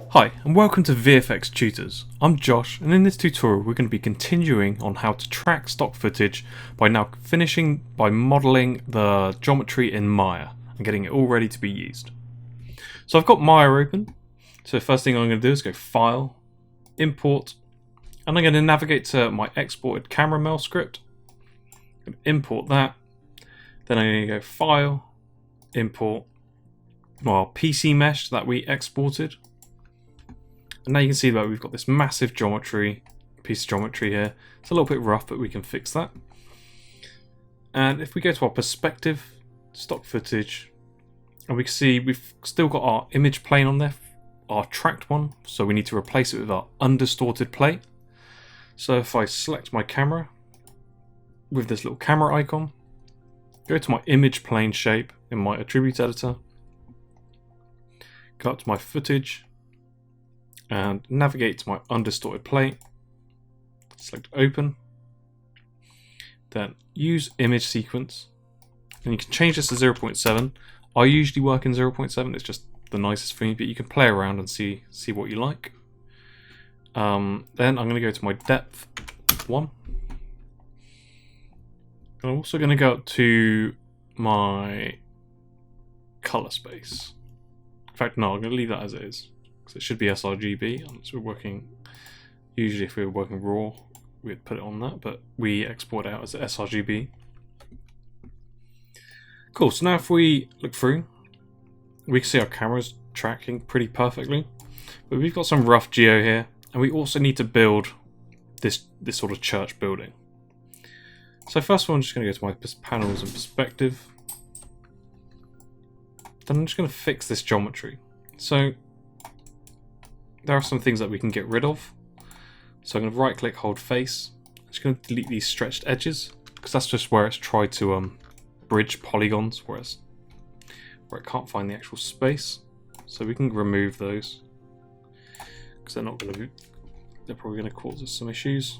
Hi and welcome to VFX Tutors. I'm Josh, and in this tutorial we're going to be continuing on how to track stock footage by now finishing by modelling the geometry in Maya and getting it all ready to be used. So I've got Maya open, so first thing I'm going to do is go File, Import, and I'm going to navigate to my exported camera mail script, import that, then I'm going to go File, Import, our PC mesh that we exported. And now you can see that we've got this massive piece of geometry here. It's a little bit rough, but we can fix that. And if we go to our perspective, stock footage, and we can see we've still got our image plane on there, our tracked one, so we need to replace it with our undistorted plate. So if I select my camera with this little camera icon, go to my image plane shape in my attribute editor, go up to my footage, and navigate to my undistorted plate, select open, then use image sequence, and you can change this to 0.7. I usually work in 0.7, it's just the nicest for me, but you can play around and see what you like. Then I'm going to go to my depth 1. I'm also going to go up to my color space. In fact, no, I'm going to leave that as it is. It should be sRGB, so we're working, usually if we were working raw we'd put it on that, but we export it out as sRGB. Cool, so now if we look through, we can see our camera's tracking pretty perfectly, but we've got some rough geo here, and we also need to build this sort of church building. So first of all, I'm just going to go to my panels and perspective, then I'm just going to fix this geometry. So there are some things that we can get rid of. So I'm going to right click, hold face. I'm just going to delete these stretched edges, because that's just where it's tried to bridge polygons, where it can't find the actual space. So we can remove those, because they're probably going to cause us some issues.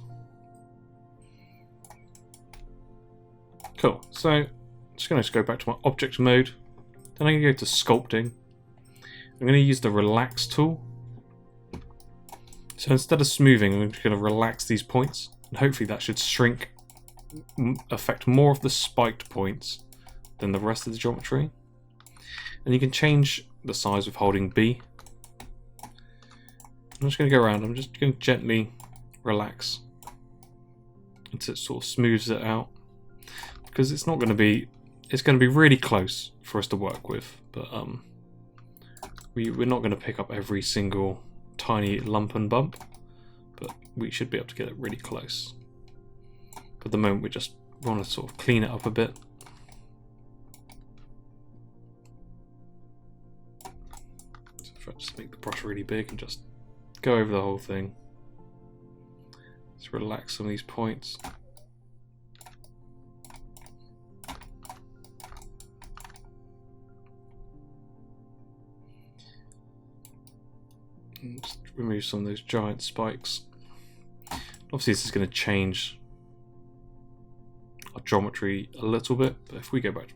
Cool, so I'm just going to go back to my object mode. Then I'm going to go to sculpting. I'm going to use the relax tool. So instead of smoothing, I'm just going to relax these points, and hopefully that should affect more of the spiked points than the rest of the geometry. And you can change the size with holding B. I'm just going to go around, I'm just going to gently relax until it sort of smooths it out, because it's going to be really close for us to work with, but we're not going to pick up every single tiny lump and bump, but we should be able to get it really close. But at the moment we just want to sort of clean it up a bit. So if I just make the brush really big and just go over the whole thing, just relax some of these points. And just remove some of those giant spikes. Obviously this is going to change our geometry a little bit, but if we go back to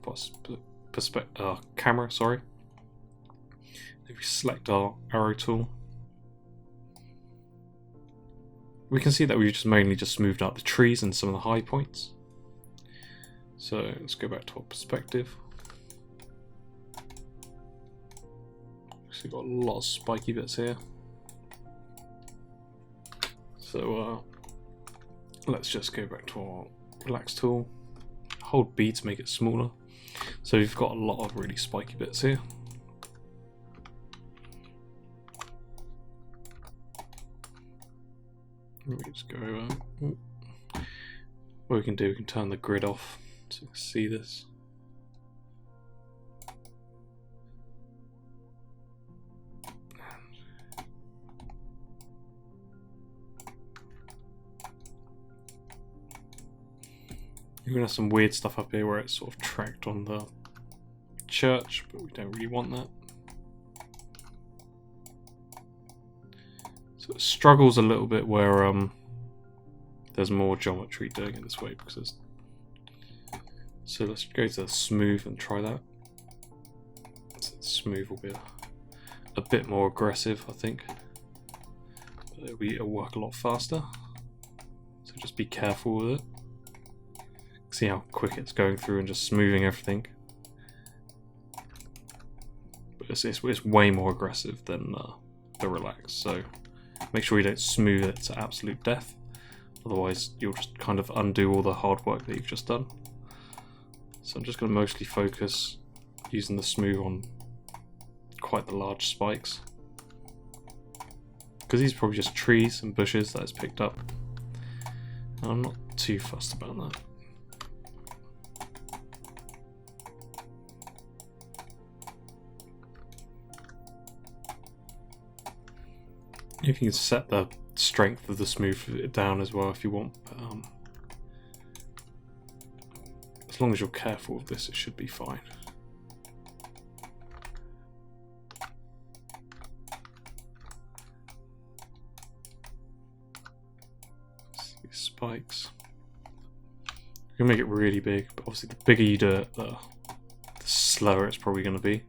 camera, if we select our arrow tool, we can see that we've just mainly smoothed out the trees and some of the high points. So let's go back to our perspective. We've got a lot of spiky bits here. So let's just go back to our relax tool, hold B to make it smaller. So we've got a lot of really spiky bits here. Let me just go over. What we can do, we can turn the grid off so you can see this. You're going to have some weird stuff up here where it's sort of tracked on the church, but we don't really want that. So it struggles a little bit where there's more geometry doing it this way, because so let's go to smooth and try that. So smooth will be a a bit more aggressive, I think. It'll work a lot faster. So just be careful with it. See how quick it's going through and just smoothing everything. But it's way more aggressive than the relax. So make sure you don't smooth it to absolute death. Otherwise you'll just kind of undo all the hard work that you've just done. So I'm just going to mostly focus using the smooth on quite the large spikes. Because these are probably just trees and bushes that it's picked up. And I'm not too fussed about that. You can set the strength of the smooth down as well if you want. But, as long as you're careful with this, it should be fine. These spikes. You can make it really big, but obviously the bigger you do it, the slower it's probably going to be.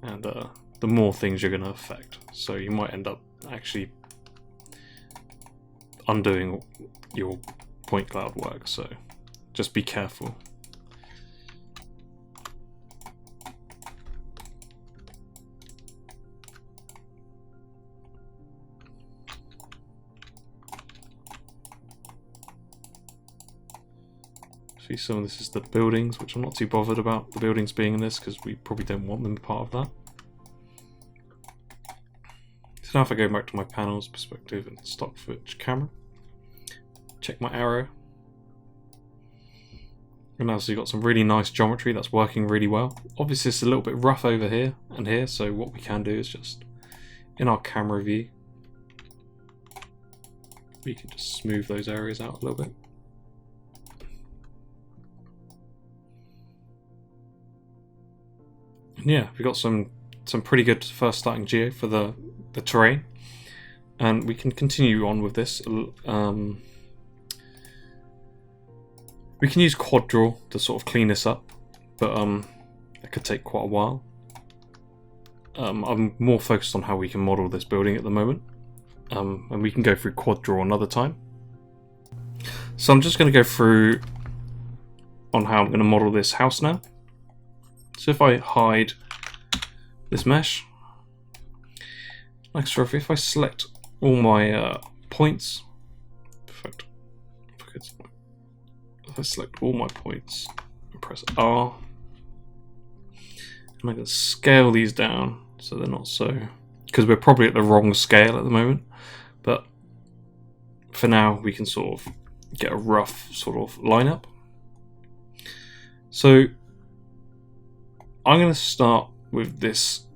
And the more things you're going to affect. So you might end up actually undoing your point cloud work, so just be careful. See, some of this is the buildings, which I'm not too bothered about the buildings being in this because we probably don't want them part of that. So now if I go back to my panels, perspective and stock footage camera, check my arrow, and now so you've got some really nice geometry that's working really well. Obviously it's a little bit rough over here and here, so what we can do is just, in our camera view, we can just smooth those areas out a little bit. And yeah, we've got some pretty good first starting geo for the terrain, and we can continue on with this. We can use quad draw to sort of clean this up, but it could take quite a while. I'm more focused on how we can model this building at the moment, and we can go through quad draw another time. So I'm just going to go through on how I'm going to model this house now. So if I hide this mesh, next if I select all my points, perfect. If I select all my points and press R, and I can scale these down so they're not so, because we're probably at the wrong scale at the moment, but for now we can sort of get a rough sort of lineup. So I'm going to start with this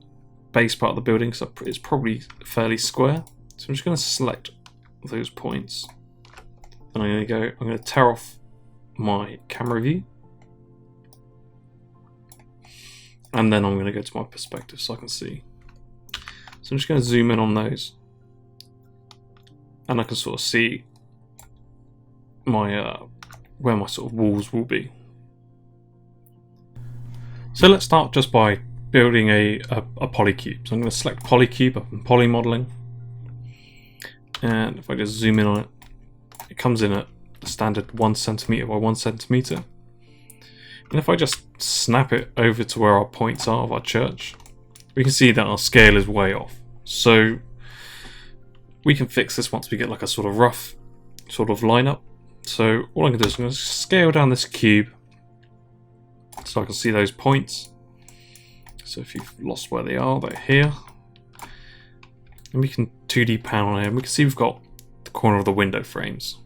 base part of the building, so it's probably fairly square. So I'm just going to select those points, and I'm going to tear off my camera view, and then I'm going to go to my perspective so I can see. So I'm just going to zoom in on those, and I can sort of see my where my sort of walls will be. So let's start just by building a polycube. So I'm going to select polycube up in poly modeling, and if I just zoom in on it, it comes in at the standard 1 centimeter by 1 centimeter. And if I just snap it over to where our points are of our church, we can see that our scale is way off. So we can fix this once we get like a sort of rough sort of lineup. So all I'm going to do is I'm going to scale down this cube so I can see those points. So if you've lost where they are, they're here. And we can 2D panel here, and we can see we've got the corner of the window frames,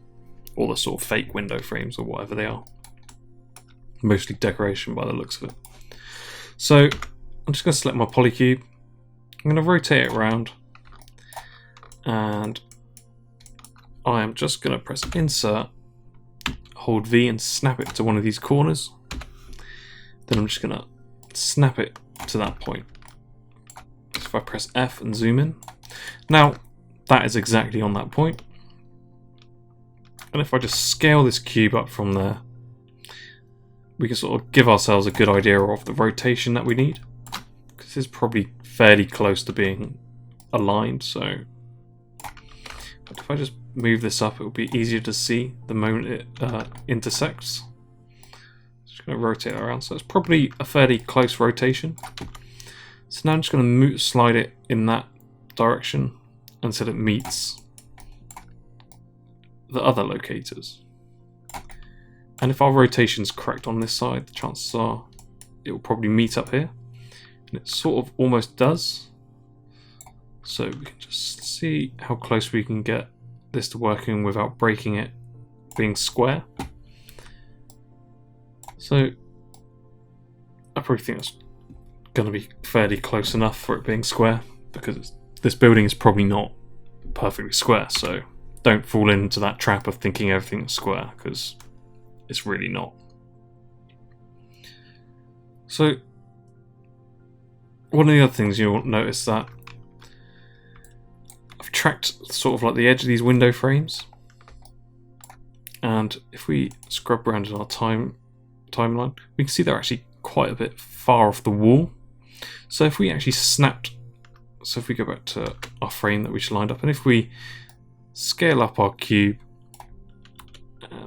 or the sort of fake window frames, or whatever they are. Mostly decoration by the looks of it. So I'm just going to select my polycube. I'm going to rotate it around, and I am just going to press insert, hold V and snap it to one of these corners. Then I'm just going to snap it to that point. So if I press F and zoom in, now that is exactly on that point. And if I just scale this cube up from there, we can sort of give ourselves a good idea of the rotation that we need. Because This is probably fairly close to being aligned, so if I just move this up, it will be easier to see the moment it intersects. Just going to rotate it around, so it's probably a fairly close rotation. So now I'm just going to slide it in that direction until it meets the other locators. And if our rotation's correct on this side, the chances are it will probably meet up here. And it sort of almost does. So we can just see how close we can get this to working without breaking it being square. So I probably think that's going to be fairly close enough for it being square, because this building is probably not perfectly square, so don't fall into that trap of thinking everything is square, because it's really not. So one of the other things you'll notice that I've tracked sort of like the edge of these window frames, and if we scrub around in our timeline, we can see they're actually quite a bit far off the wall. So if we actually so if we go back to our frame that we just lined up, and if we scale up our cube,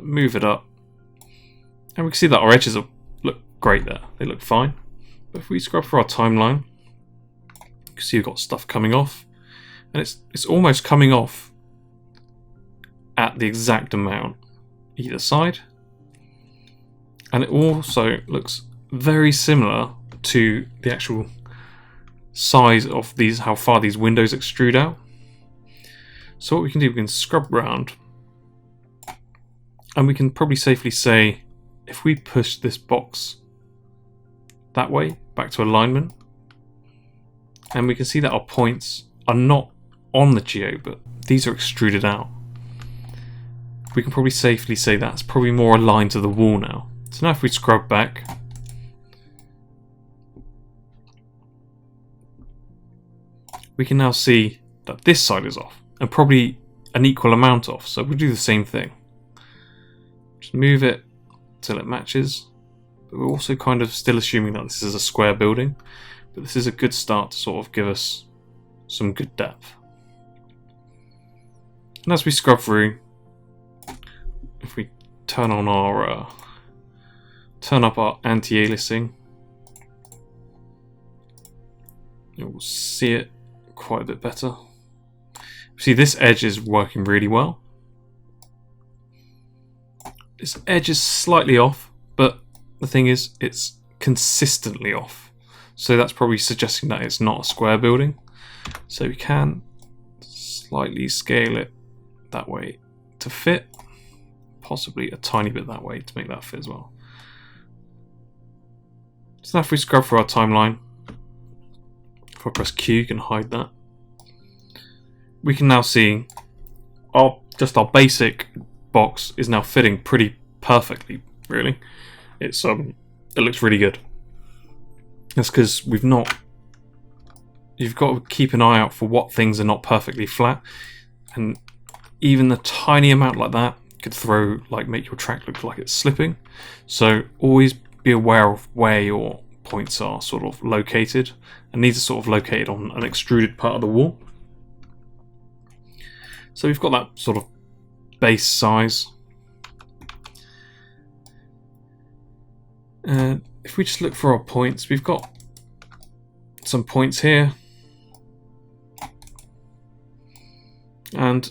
move it up, and we can see that our edges look great there. They look fine. But if we scrub through our timeline, you can see we've got stuff coming off, and it's almost coming off at the exact amount either side. And it also looks very similar to the actual size of these, how far these windows extrude out. So what we can do, we can scrub around, and we can probably safely say, if we push this box that way, back to alignment, and we can see that our points are not on the geo, but these are extruded out. We can probably safely say that's probably more aligned to the wall now. So now if we scrub back, we can now see that this side is off, and probably an equal amount off. So we'll do the same thing. Just move it till it matches. But we're also kind of still assuming that this is a square building, but this is a good start to sort of give us some good depth. And as we scrub through, if we turn on our turn up our anti-aliasing, you'll see it quite a bit better. See, this edge is working really well. This edge is slightly off, but the thing is, it's consistently off. So that's probably suggesting that it's not a square building. So we can slightly scale it that way to fit, possibly a tiny bit that way to make that fit as well. So now if we scrub through our timeline, if I press Q, you can hide that. We can now see just our basic box is now fitting pretty perfectly, really. It looks really good. That's because you've got to keep an eye out for what things are not perfectly flat, and even the tiny amount like that could make your track look like it's slipping. So always be aware of where your points are sort of located, and these are sort of located on an extruded part of the wall. So we've got that sort of base size. And if we just look for our points, we've got some points here. And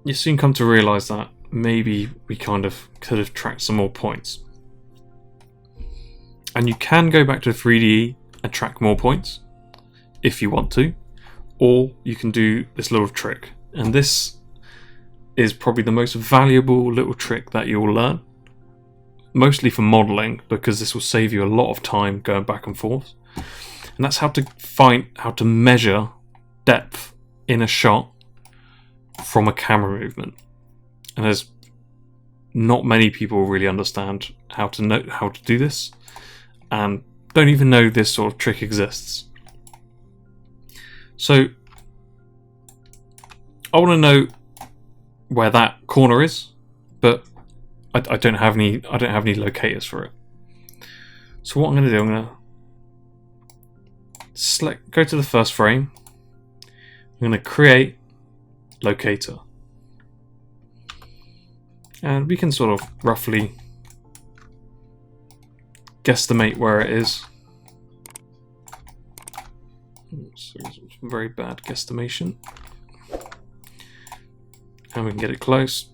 you soon come to realise that maybe we kind of could have tracked some more points. And you can go back to 3D and track more points if you want to, or you can do this little trick. And this is probably the most valuable little trick that you'll learn, mostly for modelling, because this will save you a lot of time going back and forth. And that's how to measure depth in a shot from a camera movement. And there's not many people really understand how to do this, and don't even know this sort of trick exists. So I want to know where that corner is, but I don't have any locators for it. So what I'm going to do, I'm going to go to the first frame. I'm going to create Locator. And we can sort of roughly guesstimate where it is. So it's a very bad guesstimation. And we can get it close.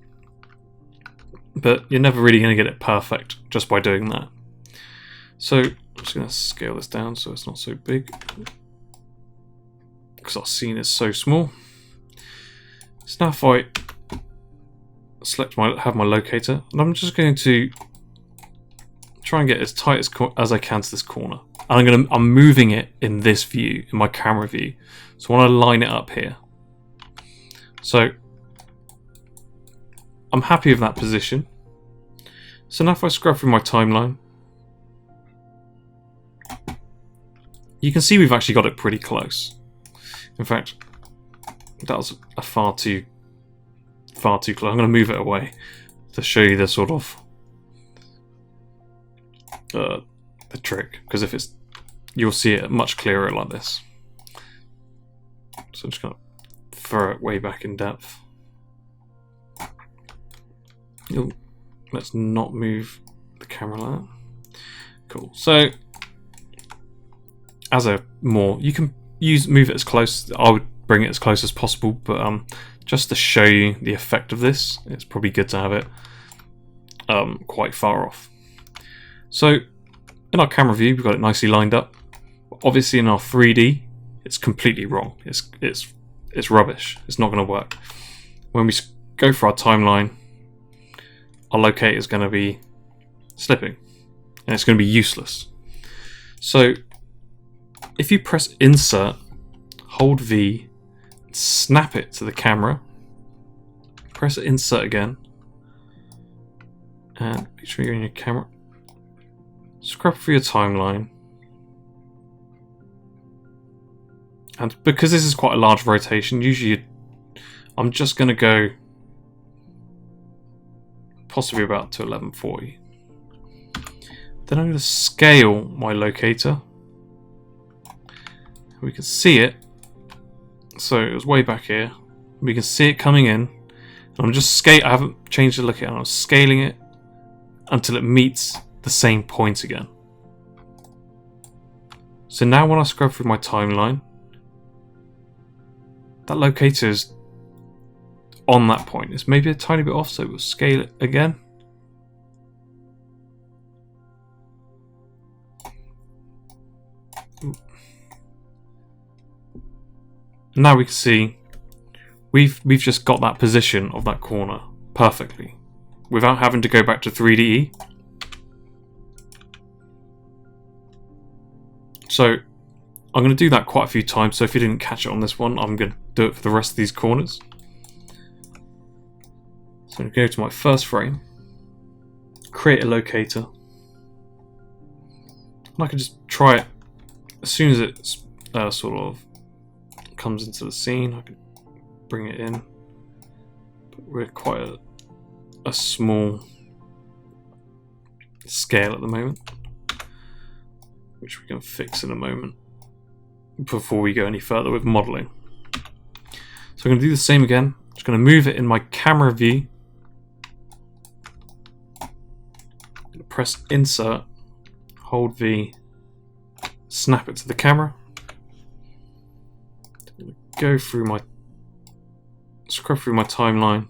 But you're never really going to get it perfect just by doing that. So I'm just going to scale this down so it's not so big, because our scene is so small. So now if I have my locator, and I'm just going to try and get as tight as I can to this corner. And I'm moving it in this view, in my camera view. So I want to line it up here. So I'm happy with that position. So now if I scrub through my timeline, you can see we've actually got it pretty close. In fact, that was a far too close. I'm going to move it away to show you the sort of the trick, because if it's, you'll see it much clearer like this. So I'm just going to throw it way back in depth. Ooh, let's not move the camera like that. Cool. So you can move it as close. I would bring it as close as possible, but just to show you the effect of this, it's probably good to have it quite far off. So in our camera view, we've got it nicely lined up. Obviously in our 3D, it's completely wrong. It's rubbish. It's not going to work. When we go for our timeline, our locator is going to be slipping, and it's going to be useless. So if you press Insert, hold V, snap it to the camera, press Insert again, and make sure you're in your camera. Scrub through your timeline. And because this is quite a large rotation, usually I'm just going to go possibly about to 1140. Then I'm going to scale my locator. We can see it. So it was way back here. We can see it coming in. And I'm just I haven't changed the locator. I'm scaling it until it meets the same point again. So now when I scrub through my timeline, that locator is on that point. It's maybe a tiny bit off, so we'll scale it again. Now we can see we've just got that position of that corner perfectly without having to go back to 3DE. So I'm going to do that quite a few times, so if you didn't catch it on this one, I'm going to do it for the rest of these corners. So I'm going to go to my first frame, create a locator, and I can just try it as soon as it's sort of comes into the scene. I can bring it in, but we're quite a small scale at the moment, which we can fix in a moment before we go any further with modeling. So I'm going to do the same again. Just going to move it in my camera view. I'm going to press Insert, hold V, snap it to the camera. I'm going to go through scrub through my timeline.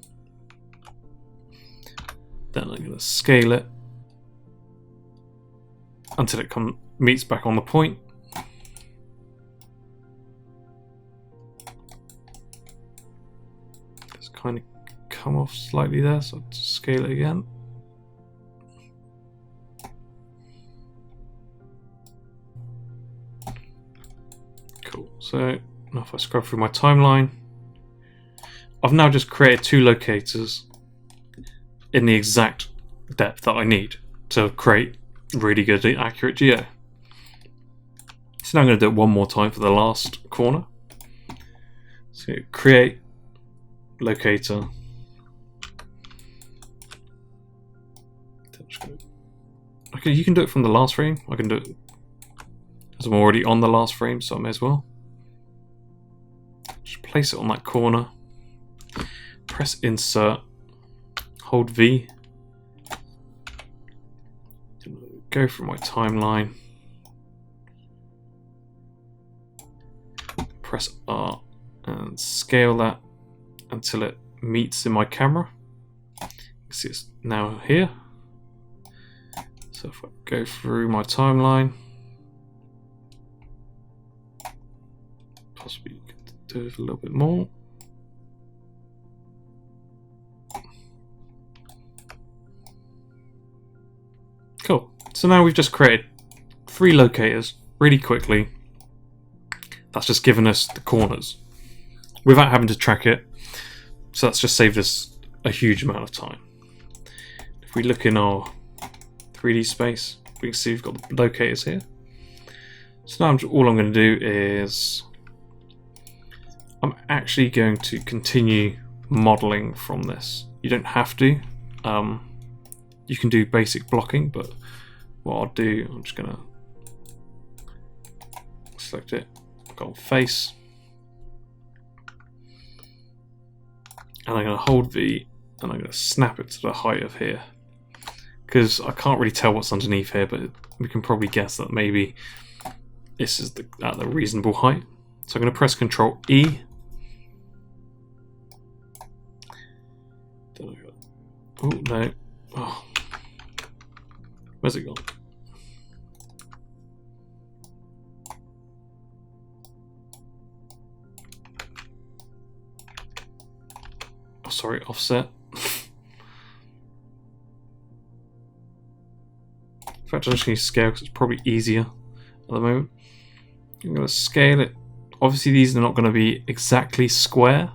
Then I'm going to scale it until it meets back on the point. It's kind of come off slightly there, so I'll just scale it again. Cool. So now if I scrub through my timeline, I've now just created two locators in the exact depth that I need to create really good, accurate geo. So now I'm going to do it one more time for the last corner. So create locator. Okay, you can do it from the last frame. I can do it as I'm already on the last frame, so I may as well. Just place it on that corner, press insert, hold V, go through my timeline, press R and scale that until it meets in my camera. You can see it's now here. So if I go through my timeline, possibly you could do it a little bit more. Cool. So now we've just created 3 locators really quickly. That's just given us the corners without having to track it. So that's just saved us a huge amount of time. If we look in our 3D space, we can see we've got the locators here. So now all I'm going to do is I'm actually going to continue modeling from this. You don't have to. You can do basic blocking, but what I'll do, I'm just going to select it, go on face, and I'm going to hold V and I'm going to snap it to the height of here, because I can't really tell what's underneath here, but we can probably guess that maybe this is at the reasonable height. So I'm going to press Ctrl E. Oh no. Oh. Where's it gone? Oh, sorry, offset. In fact, I'm just going to scale because it's probably easier at the moment. I'm going to scale it. Obviously, these are not going to be exactly square.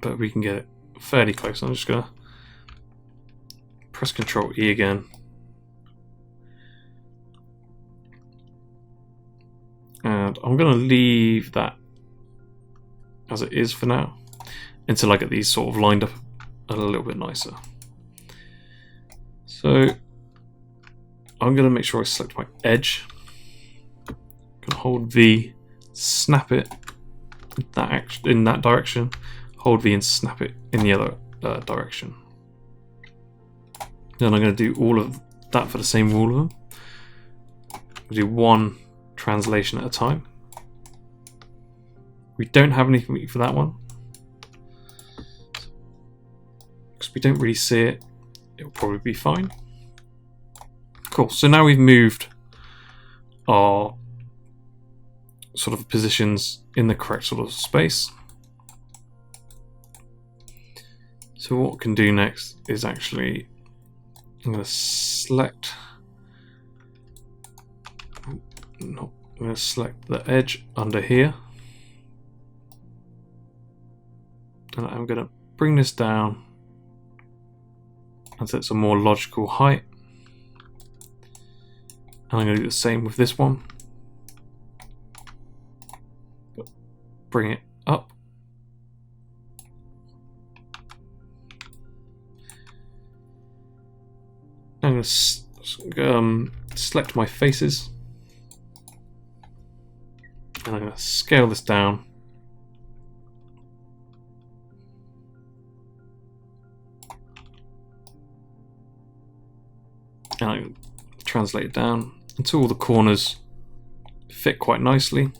But we can get it fairly close. I'm just going to press Ctrl E again. And I'm going to leave that as it is for now until I get these sort of lined up a little bit nicer. So I'm going to make sure I select my edge. I'm going to hold V, snap it in that direction, hold V and snap it in the other direction. Then I'm going to do all of that for the same all of them. We'll do one translation at a time. We don't have anything for that one, because we don't really see it. It'll probably be fine. Cool, so now we've moved our sort of positions in the correct sort of space. So what we can do next is actually, I'm going to select, no, I'm going to select the edge under here. And I'm going to bring this down until it's a more logical height. And I'm going to do the same with this one. Bring it up. I'm going to select my faces. And I'm going to scale this down. And I'm going to translate it down until all the corners fit quite nicely.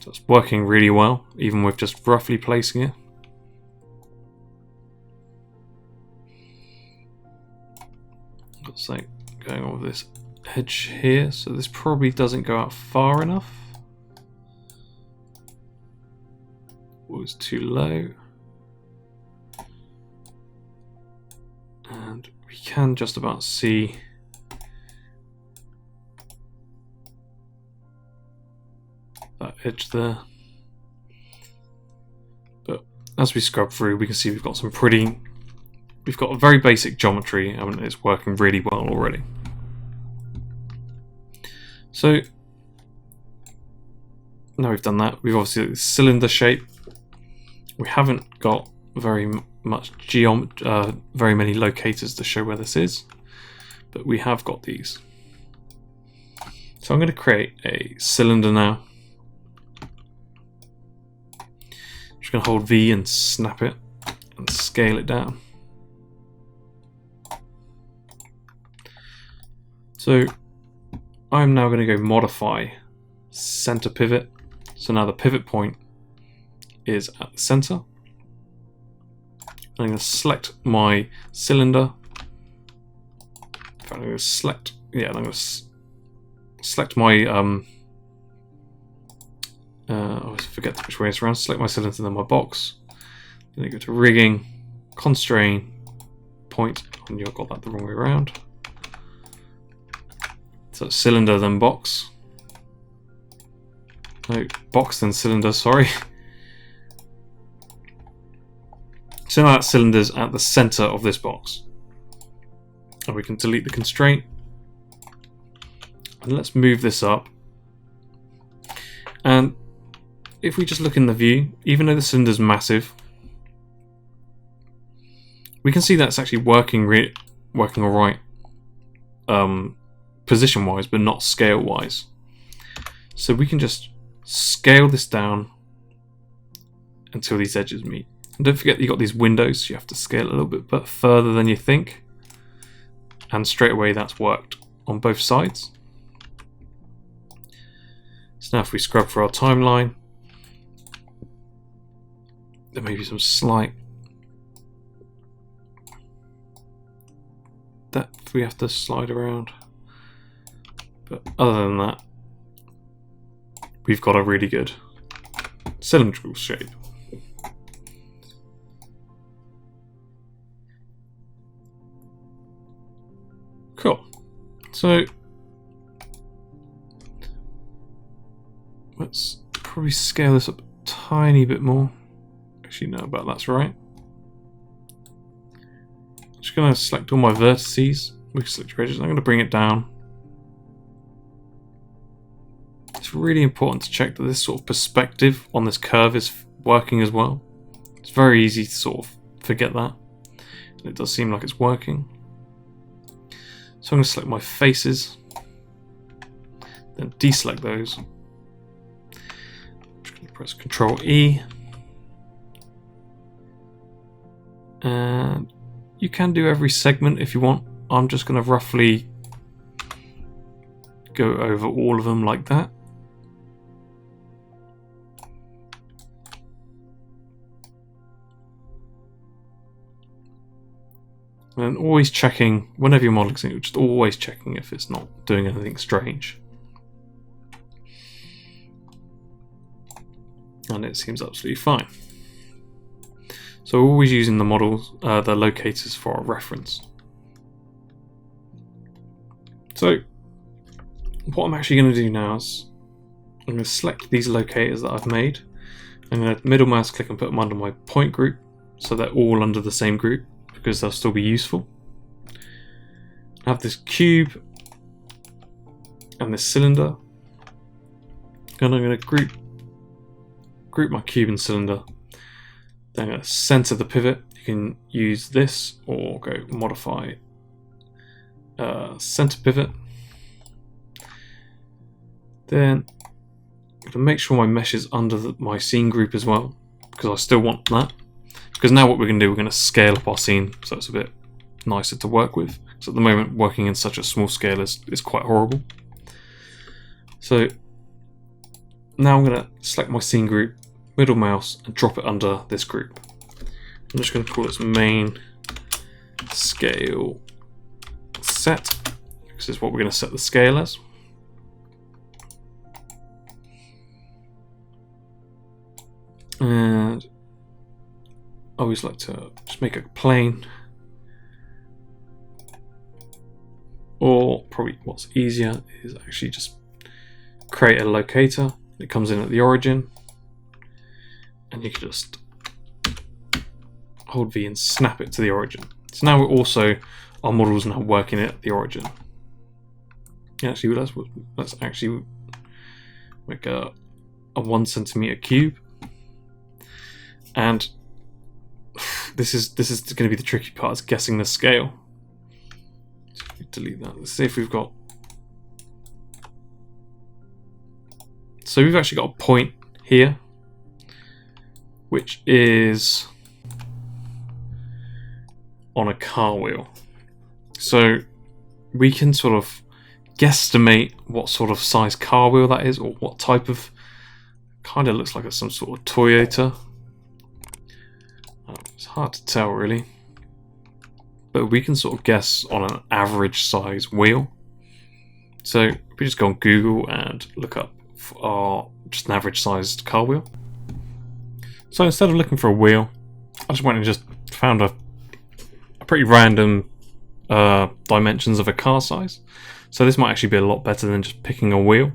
So it's working really well, even with just roughly placing it. Looks like going on with this edge here, so this probably doesn't go out far enough. It was too low. And we can just about see that edge there. But as we scrub through, we can see we've got we've got a very basic geometry, and it's working really well already. So now we've done that, we've obviously got the cylinder shape. We haven't got very many locators to show where this is, but we have got these. So I'm going to create a cylinder now. I'm just going to hold V and snap it and scale it down. So I'm now going to go modify center pivot. So now the pivot point is at the center. I'm going to select my cylinder. I'm going to select, I'm going to select my, I always forget which way it's around. Select my cylinder and then my box. Then I go to rigging, constrain, point, and you've got that the wrong way around. So cylinder then box. No, box then cylinder, sorry. So now that cylinder's at the center of this box. And we can delete the constraint. And let's move this up. And if we just look in the view, even though the cylinder's massive, we can see that's actually working alright, position-wise, but not scale-wise. So we can just scale this down until these edges meet. And don't forget that you've got these windows, so you have to scale it a little bit further than you think. And straight away that's worked on both sides. So now if we scrub for our timeline, there may be some slight depth we have to slide around. But other than that, we've got a really good cylindrical shape. Cool. So let's probably scale this up a tiny bit more. Actually, no, about that's right. I'm just going to select all my vertices. We can select your edges. I'm going to bring it down. It's really important to check that this sort of perspective on this curve is working as well. It's very easy to sort of forget that. And it does seem like it's working. So I'm going to select my faces, then deselect those. I'm just going to press Ctrl E. And you can do every segment if you want. I'm just going to roughly go over all of them like that. And always checking, whenever you're modeling something, just always checking if it's not doing anything strange. And it seems absolutely fine. So we're always using the models, the locators for our reference. So what I'm actually going to do now is I'm going to select these locators that I've made. I'm going to middle mouse click and put them under my point group so they're all under the same group, because they'll still be useful. I have this cube and this cylinder, and I'm going to group my cube and cylinder. Then I'm going to center the pivot. You can use this or go modify center pivot. Then I'm going to make sure my mesh is under my scene group as well, because I still want that. Because now what we're going to do, we're going to scale up our scene so it's a bit nicer to work with. So at the moment, working in such a small scale is quite horrible. So now I'm going to select my scene group, middle mouse, and drop it under this group. I'm just going to call this main scale set. This is what we're going to set the scale as. And I always like to just make a plane, or probably what's easier is actually just create a locator. It comes in at the origin, and you can just hold V and snap it to the origin. So now we're also, our model is now working at the origin. Actually, let's actually make a 1 centimeter cube. And this is going to be the tricky part, is guessing the scale. So delete that. Let's see if we've got. So we've actually got a point here, which is on a car wheel. So we can sort of guesstimate what sort of size car wheel that is, or what type of. Kind of looks like it's some sort of Toyota. It's hard to tell really, but we can sort of guess on an average size wheel. So we just go on Google and look up just an average sized car wheel. So instead of looking for a wheel, I just went and just found a pretty random dimensions of a car size. So this might actually be a lot better than just picking a wheel.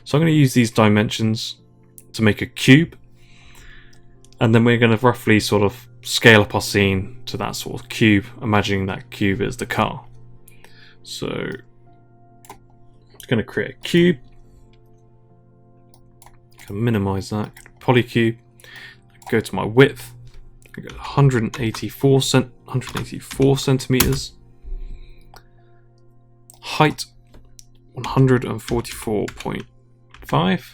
So I'm going to use these dimensions to make a cube, and then we're going to roughly sort of scale up our scene to that sort of cube, imagining that cube is the car. So I'm going to create a cube, minimize that, polycube, go to my width, I go 184 centimeters, height 144.5,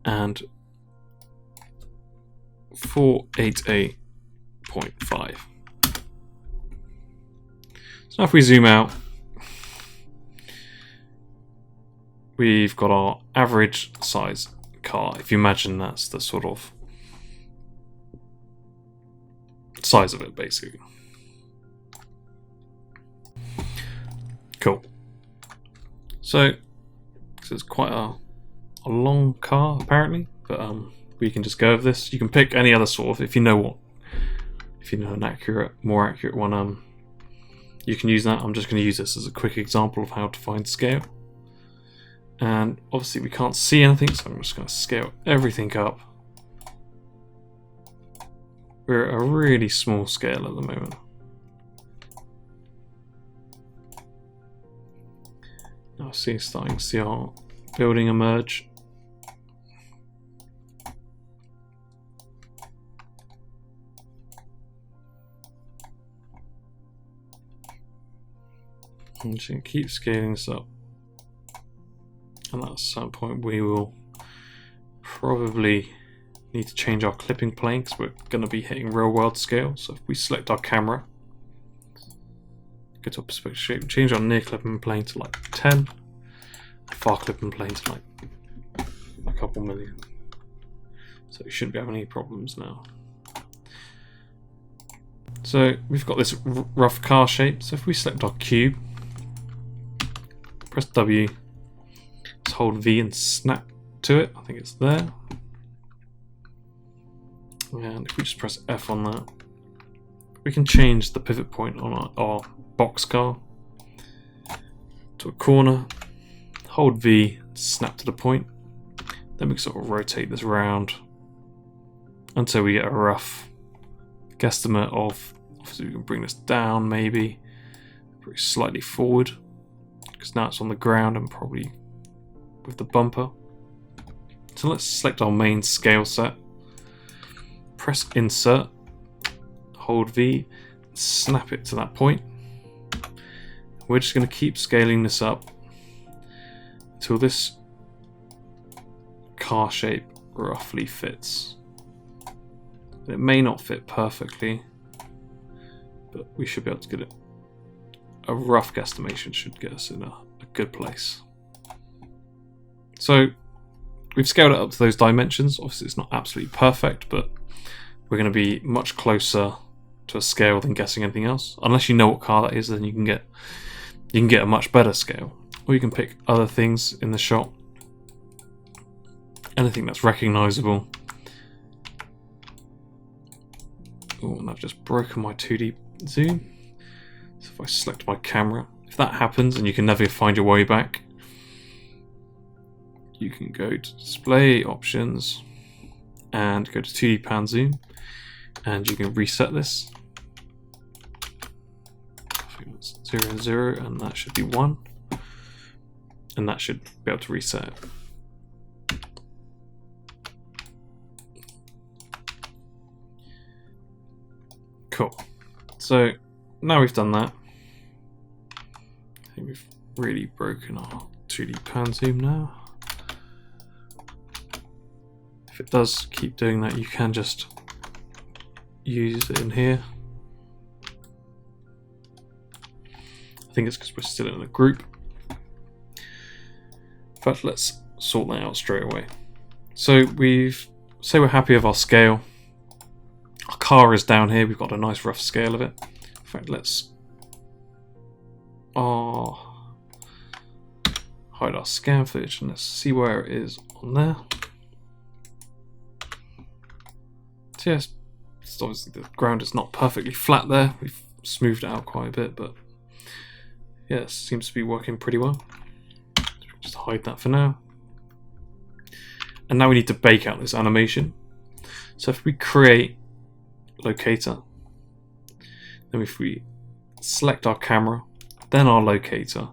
and 488.5. So if we zoom out, we've got our average size car. If you imagine that's the sort of size of it, basically. Cool. So it's quite a long car apparently, but we can just go with this. You can pick any other sort of, if you know an more accurate one, you can use that. I'm just going to use this as a quick example of how to find scale. And obviously we can't see anything, so I'm just going to scale everything up. We're at a really small scale at the moment. Now starting to see our building emerge. I'm just going to keep scaling this up. And at some point we will probably need to change our clipping plane because we're going to be hitting real world scale. So if we select our camera, go to our perspective shape, change our near clipping plane to like 10, far clipping plane to like a couple million. So we shouldn't be having any problems now. So we've got this rough car shape. So if we select our cube, press W, let's hold V and snap to it. I think it's there. And if we just press F on that, we can change the pivot point on our box car to a corner. Hold V, snap to the point. Then we can sort of rotate this round until we get a rough guesstimate of. Obviously, we can bring this down maybe, pretty slightly forward, because now it's on the ground and probably with the bumper. So let's select our main scale set, press insert, hold V, snap it to that point. We're just going to keep scaling this up until this car shape roughly fits. It may not fit perfectly, but we should be able to get it. A rough guesstimation should get us in a good place. So we've scaled it up to those dimensions. Obviously it's not absolutely perfect, but we're going to be much closer to a scale than guessing anything else. Unless you know what car that is, then you can get a much better scale. Or you can pick other things in the shot. Anything that's recognizable. Oh, and I've just broken my 2D zoom. So if I select my camera, if that happens and you can never find your way back, you can go to display options and go to 2D pan zoom, and you can reset this. I think that's 0, 0, and that should be 1, and that should be able to reset it. Cool. So now we've done that, I think we've really broken our 2D pan zoom now. If it does keep doing that, you can just use it in here. I think it's because we're still in a group. In fact, let's sort that out straight away. So say we're happy with our scale. Our car is down here. We've got a nice rough scale of it. In fact, let's hide our scan footage and let's see where it is on there. So yes, it's obviously the ground is not perfectly flat there. We've smoothed it out quite a bit, but yeah, it seems to be working pretty well. Just hide that for now. And now we need to bake out this animation. So if we create Locator, then if we select our camera, then our locator,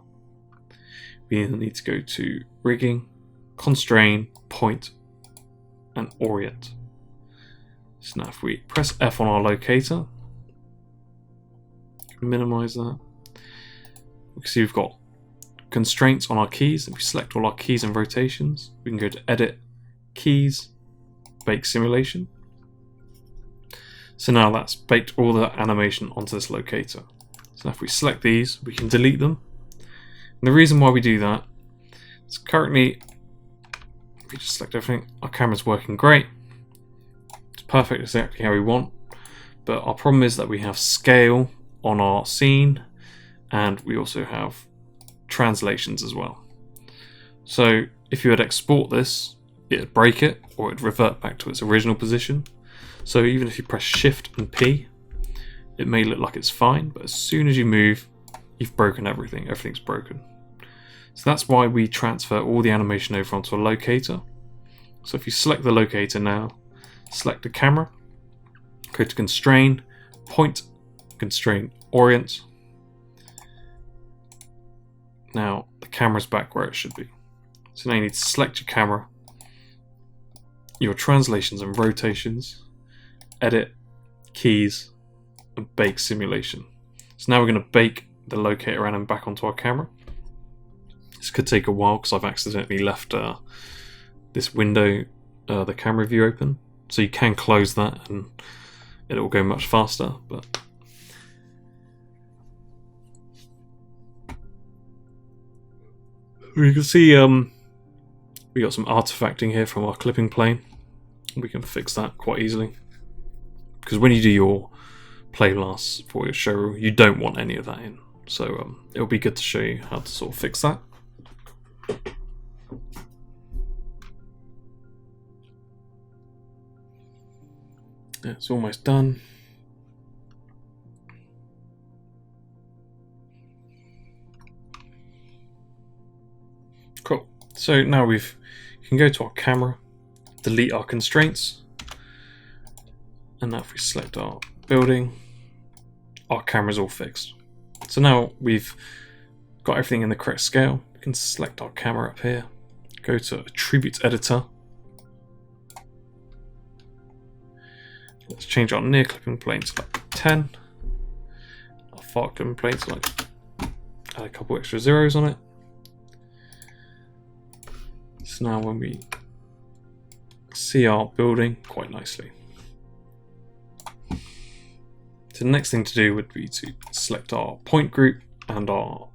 we then need to go to rigging, constrain, point, and orient. So now if we press F on our locator, minimize that, we can see we've got constraints on our keys. If we select all our keys and rotations, we can go to edit, keys, bake simulation. So now that's baked all the animation onto this locator. So if we select these, we can delete them. And the reason why we do that is currently, if we just select everything, our camera's working great. It's perfect, exactly how we want. But our problem is that we have scale on our scene, and we also have translations as well. So if you would export this, it'd break it, or it'd revert back to its original position. So even if you press Shift and P, it may look like it's fine, but as soon as you move, you've broken everything. Everything's broken. So that's why we transfer all the animation over onto a locator. So if you select the locator now, select the camera, go to constrain, point, constrain, orient. Now the camera's back where it should be. So now you need to select your camera, your translations and rotations, edit, keys, and bake simulation. So now we're going to bake the locator anim back onto our camera. This could take a while because I've accidentally left this window, the camera view open. So you can close that and it will go much faster. But you can see we got some artifacting here from our clipping plane. We can fix that quite easily, because when you do your playlist for your show, you don't want any of that in. So it'll be good to show you how to sort of fix that. Yeah, it's almost done. Cool. So now you can go to our camera, delete our constraints, and now if we select our building, our camera's all fixed. So now we've got everything in the correct scale. We can select our camera up here, go to Attributes Editor. Let's change our near clipping plane to like 10. Our far clipping plane to like add a couple extra zeros on it. So now when we see our building quite nicely. So the next thing to do would be to select our point group and our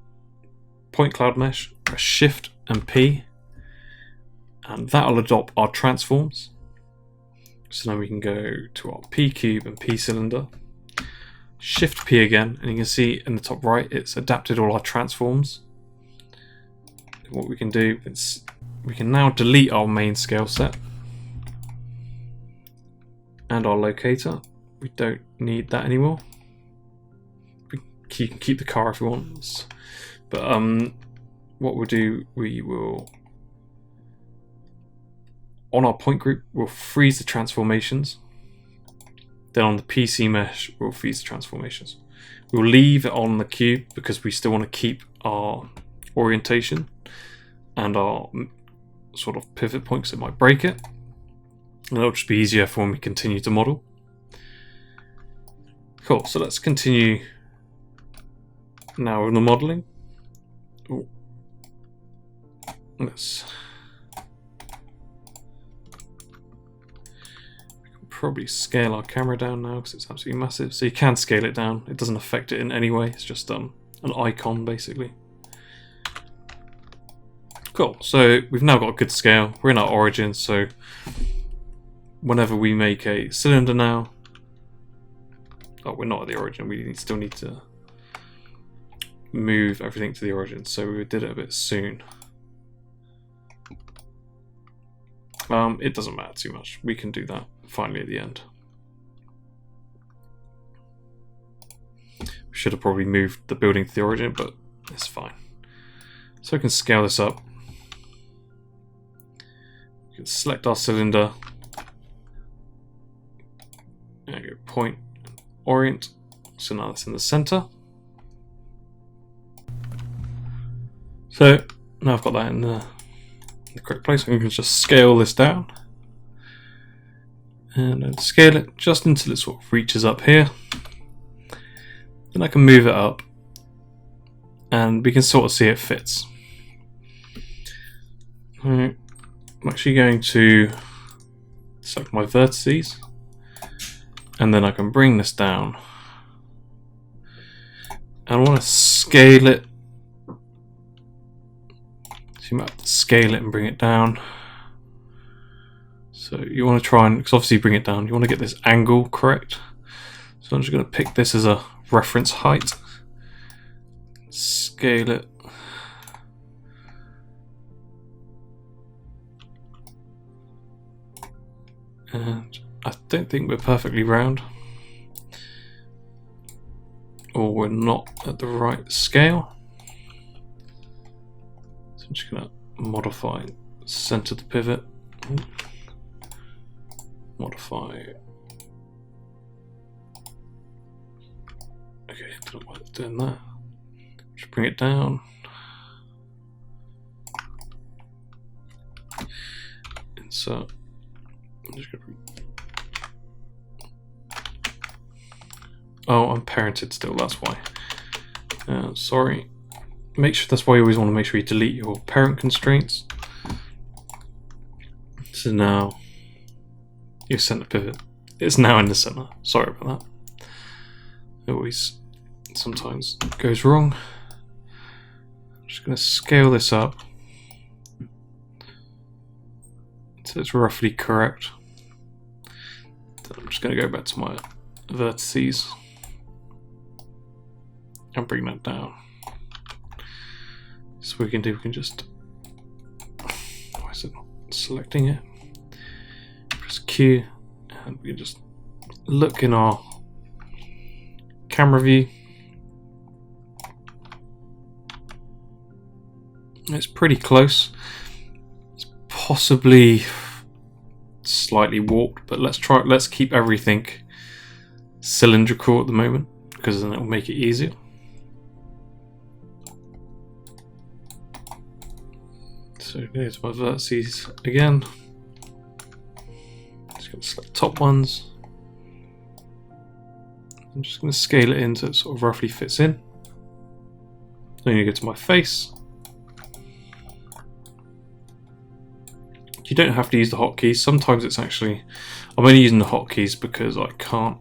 point cloud mesh, press Shift and P, and that'll adopt our transforms. So now we can go to our P cube and P cylinder, Shift P again, and you can see in the top right it's adapted all our transforms. What we can do is we can now delete our main scale set and our locator. We don't need that anymore. You can keep the car if you want, but what we'll do, we will, on our point group, we'll freeze the transformations. Then on the PC mesh, we'll freeze the transformations. We'll leave it on the cube because we still want to keep our orientation and our sort of pivot point, because it might break it. And that'll just be easier for when we continue to model. Cool, so let's continue now with the modelling. Let's probably scale our camera down now because it's absolutely massive. So you can scale it down, it doesn't affect it in any way, it's just an icon basically. Cool, so we've now got a good scale, we're in our origin, so whenever we make a cylinder now, oh, we're not at the origin, we still need to move everything to the origin, so we did it a bit soon. It doesn't matter too much, we can do that finally at the end. We should have probably moved the building to the origin, but it's fine. So we can scale this up. We can select our cylinder. There you go, point, orient. So now that's in the center. So now I've got that in the correct place. I can just scale this down and then scale it just until it sort of reaches up here. Then I can move it up and we can sort of see it fits. Alright, I'm actually going to select my vertices and then I can bring this down. And I want to scale it. So you might have to scale it and bring it down. So you want to try and, because obviously bring it down, you want to get this angle correct. So I'm just going to pick this as a reference height. Scale it. And I don't think we're perfectly round. Or we're not at the right scale. So I'm just going to modify center the pivot. Modify. Okay, don't know why it's doing that. Just bring it down. Insert. I'm just gonna. Oh, I'm parented still. That's why. Sorry. Make sure that's why you always want to make sure you delete your parent constraints. So now your center pivot is now in the center. Sorry about that. It always sometimes goes wrong. I'm just going to scale this up so it's roughly correct. Then I'm just going to go back to my vertices and bring that down. So we can just, why is it not selecting it? Press Q and we can just look in our camera view. It's pretty close. It's possibly slightly warped, but let's keep everything cylindrical at the moment because then it will make it easier. So there's my vertices again. Just going to select top ones. I'm just going to scale it in so it sort of roughly fits in. Then you go to my face. You don't have to use the hotkeys. Sometimes it's actually, I'm only using the hotkeys because I can't.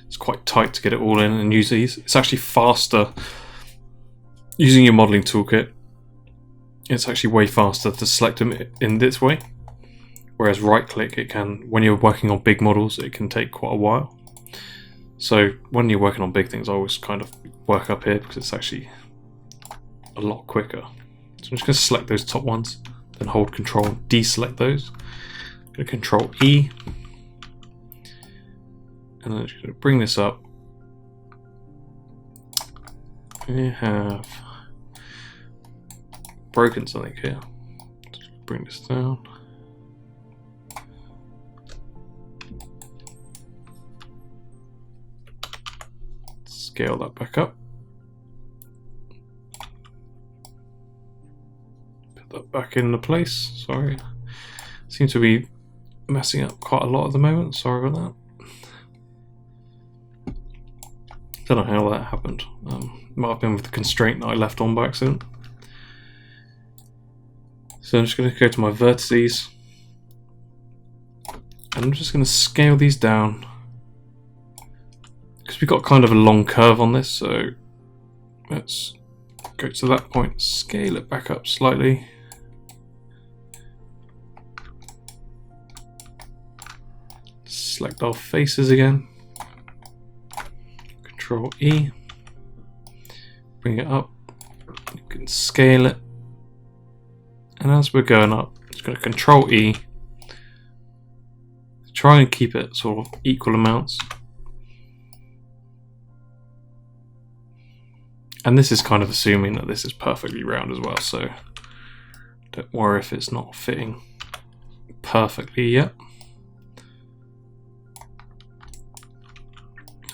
It's quite tight to get it all in and use these. It's actually faster using your modeling toolkit. It's actually way faster to select them in this way. Whereas right click, it can, when you're working on big models, it can take quite a while. So when you're working on big things, I always kind of work up here because it's actually a lot quicker. So I'm just going to select those top ones, then hold Control, deselect those. I'm going to Control E, and then I'm just going to bring this up. We have broken something here. Just bring this down. Scale that back up. Put that back into place. Sorry. Seem to be messing up quite a lot at the moment. Sorry about that. Don't know how that happened. Might have been with the constraint that I left on by accident. So I'm just going to go to my vertices, and I'm just going to scale these down because we've got kind of a long curve on this. So let's go to that point, scale it back up slightly. Select our faces again. Control E. Bring it up. You can scale it. And as we're going up, just going to Control E. Try and keep it sort of equal amounts. And this is kind of assuming that this is perfectly round as well, so don't worry if it's not fitting perfectly yet.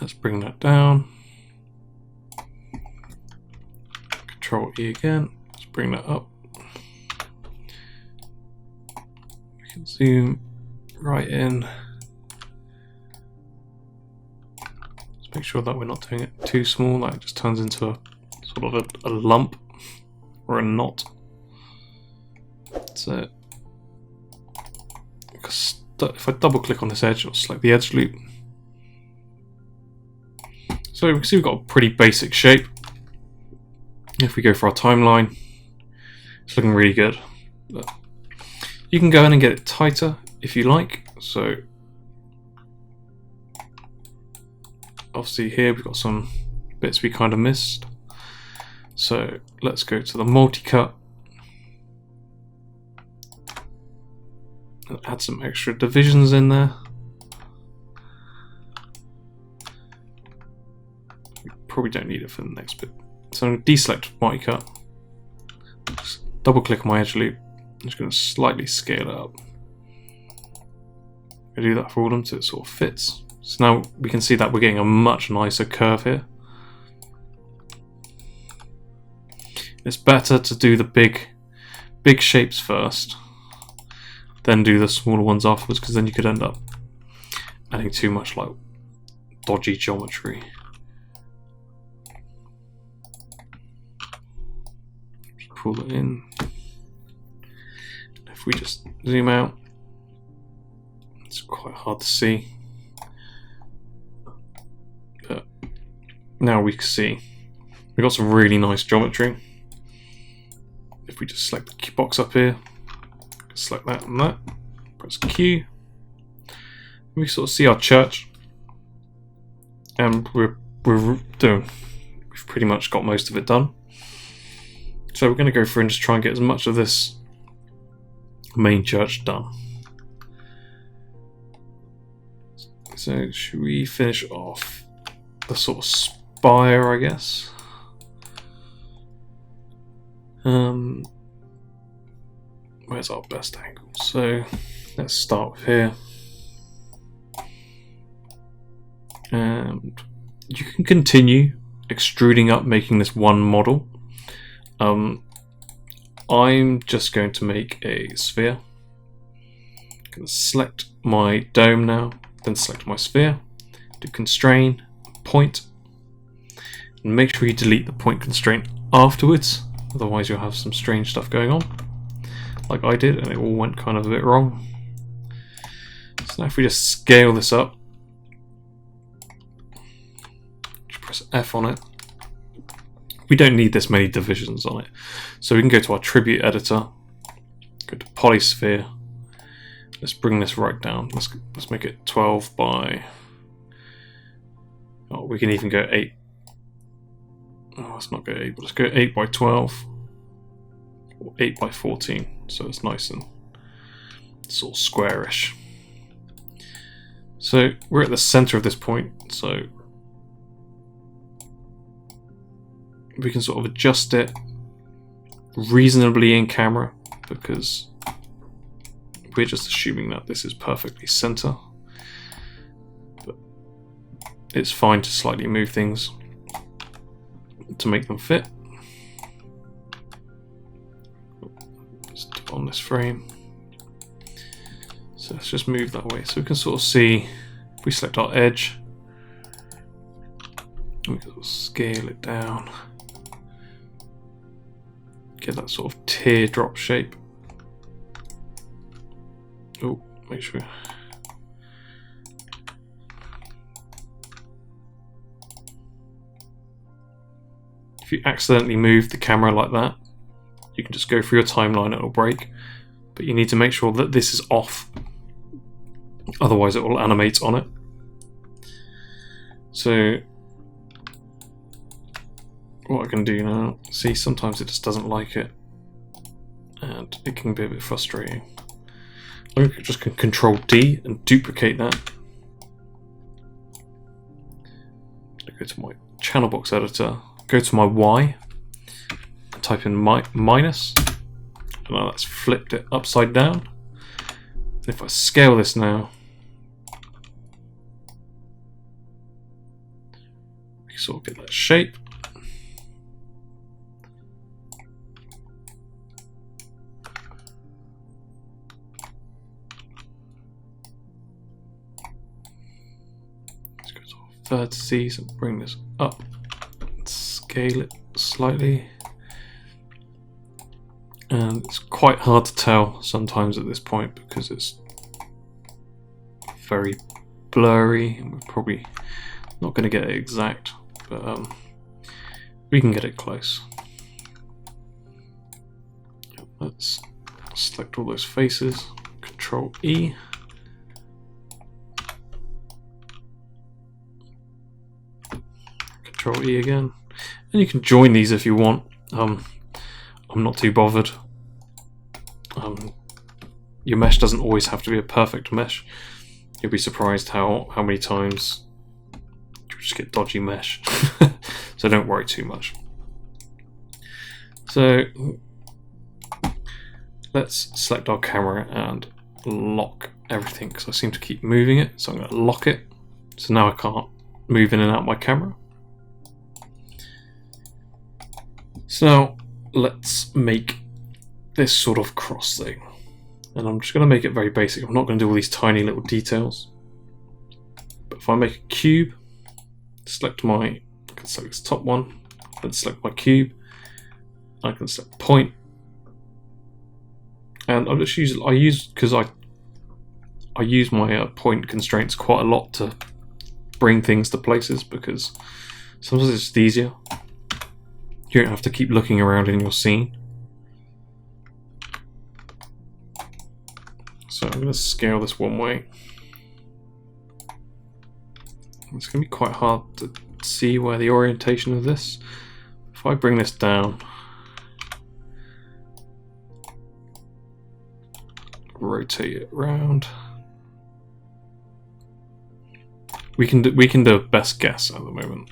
Let's bring that down. Control E again. Let's bring that up. We can zoom right in. Let's make sure that we're not doing it too small, that it just turns into a sort of a lump or a knot. So if I double click on this edge, it'll select the edge loop. So we can see we've got a pretty basic shape. If we go for our timeline, it's looking really good. But you can go in and get it tighter if you like. So obviously here we've got some bits we kind of missed. So let's go to the multi-cut and add some extra divisions in there. Probably don't need it for the next bit. So I'm going to deselect multi-cut, just double click on my edge loop. I'm just going to slightly scale it up. I do that for all of them so it sort of fits. So now we can see that we're getting a much nicer curve here. It's better to do the big shapes first, then do the smaller ones afterwards, because then you could end up adding too much like dodgy geometry. Pull it in. If we just zoom out, it's quite hard to see, but now we can see we've got some really nice geometry. If we just select the box up here, select that and that, press Q, we sort of see our church, and we've pretty much got most of it done. So we're going to go through and just try and get as much of this main church done. So should we finish off the sort of spire, I guess? Where's our best angle? So let's start with here. And you can continue extruding up, making this one model. I'm just going to make a sphere. I'm going to select my dome now, then select my sphere, do constrain, point, and make sure you delete the point constraint afterwards, otherwise you'll have some strange stuff going on, like I did, and it all went kind of a bit wrong. So now if we just scale this up, just press F on it. We don't need this many divisions on it, so we can go to our tribute editor, go to polysphere. Let's bring this right down. Let's make it 12 by. Oh, we can even go 8. Oh, let's not go 8, but let's go 8 by 12 or 8 by 14. So it's nice and sort of squarish. So we're at the center of this point, so we can sort of adjust it reasonably in camera, because we're just assuming that this is perfectly center. But it's fine to slightly move things to make them fit. Just on this frame. So let's just move that way so we can sort of see, if we select our edge, We'll scale it down. Get that sort of teardrop shape. Oh, make sure. If you accidentally move the camera like that, you can just go through your timeline and it'll break. But you need to make sure that this is off. Otherwise it will animate on it. So what I can do now, see, sometimes it just doesn't like it. And it can be a bit frustrating. I just can Control D and duplicate that. Go to my channel box editor, go to my Y, and type in minus. And now that's flipped it upside down. And if I scale this now, we sort of get that shape. Vertices and bring this up and scale it slightly, and it's quite hard to tell sometimes at this point because it's very blurry and we're probably not going to get it exact, but we can get it close. Let's select all those faces, Control E. Control E again, and you can join these if you want. I'm not too bothered. Your mesh doesn't always have to be a perfect mesh. You'll be surprised how many times you just get dodgy mesh. So don't worry too much. So let's select our camera and lock everything because I seem to keep moving it. So I'm going to lock it. So now I can't move in and out my camera. So now let's make this sort of cross thing, and I'm just going to make it very basic. I'm not going to do all these tiny little details, but if I make a cube, select I can select this top one, then select my cube, I can select point, and I'll just use I use my point constraints quite a lot to bring things to places because sometimes it's just easier. You don't have to keep looking around in your scene. So I'm going to scale this one way. It's going to be quite hard to see where the orientation of this. If I bring this down, rotate it around, we can do a best guess at the moment.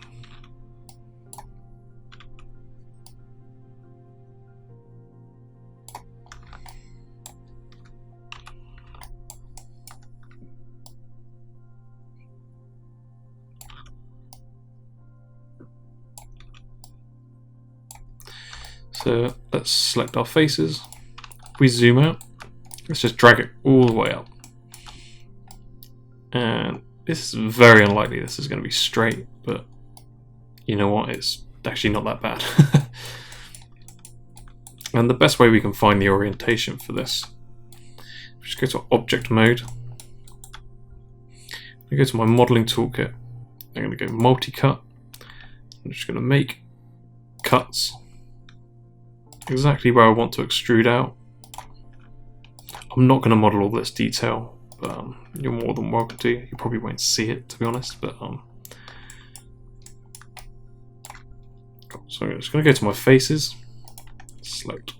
So let's select our faces. If we zoom out, let's just drag it all the way up. And this is very unlikely this is going to be straight, but you know what, it's actually not that bad. And the best way we can find the orientation for this, just go to object mode. I go to my modeling toolkit. I'm going to go multi-cut. I'm just going to make cuts exactly where I want to extrude out. I'm not going to model all this detail, but you're more than welcome to. You probably won't see it, to be honest, but so I'm just going to go to my faces, select.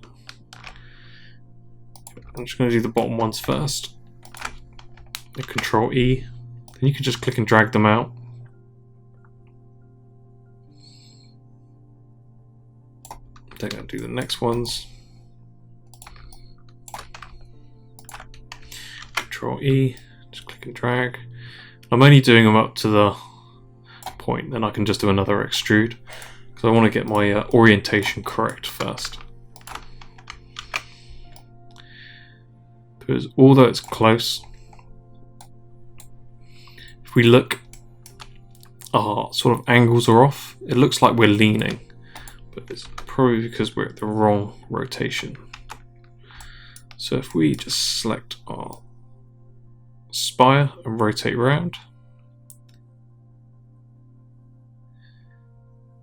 I'm just going to do the bottom ones first. Control E, then you can just click and drag them out. Then I'm going to do the next ones. Control E, just click and drag. I'm only doing them up to the point, then I can just do another extrude because I want to get my orientation correct first. Because although it's close, if we look our sort of angles are off. It looks like we're leaning, but it's probably because we're at the wrong rotation. So if we just select our spire and rotate around,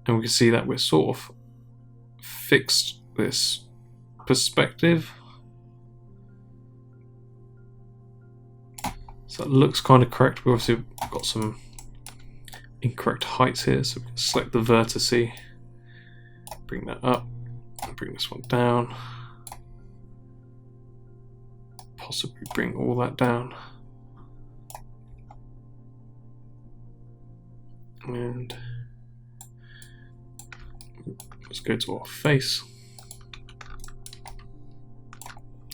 and we can see that we're sort of fixed this perspective. So that looks kind of correct. We've obviously got some incorrect heights here, so we can select the vertice, bring that up, and bring this one down. Possibly bring all that down. And let's go to our face.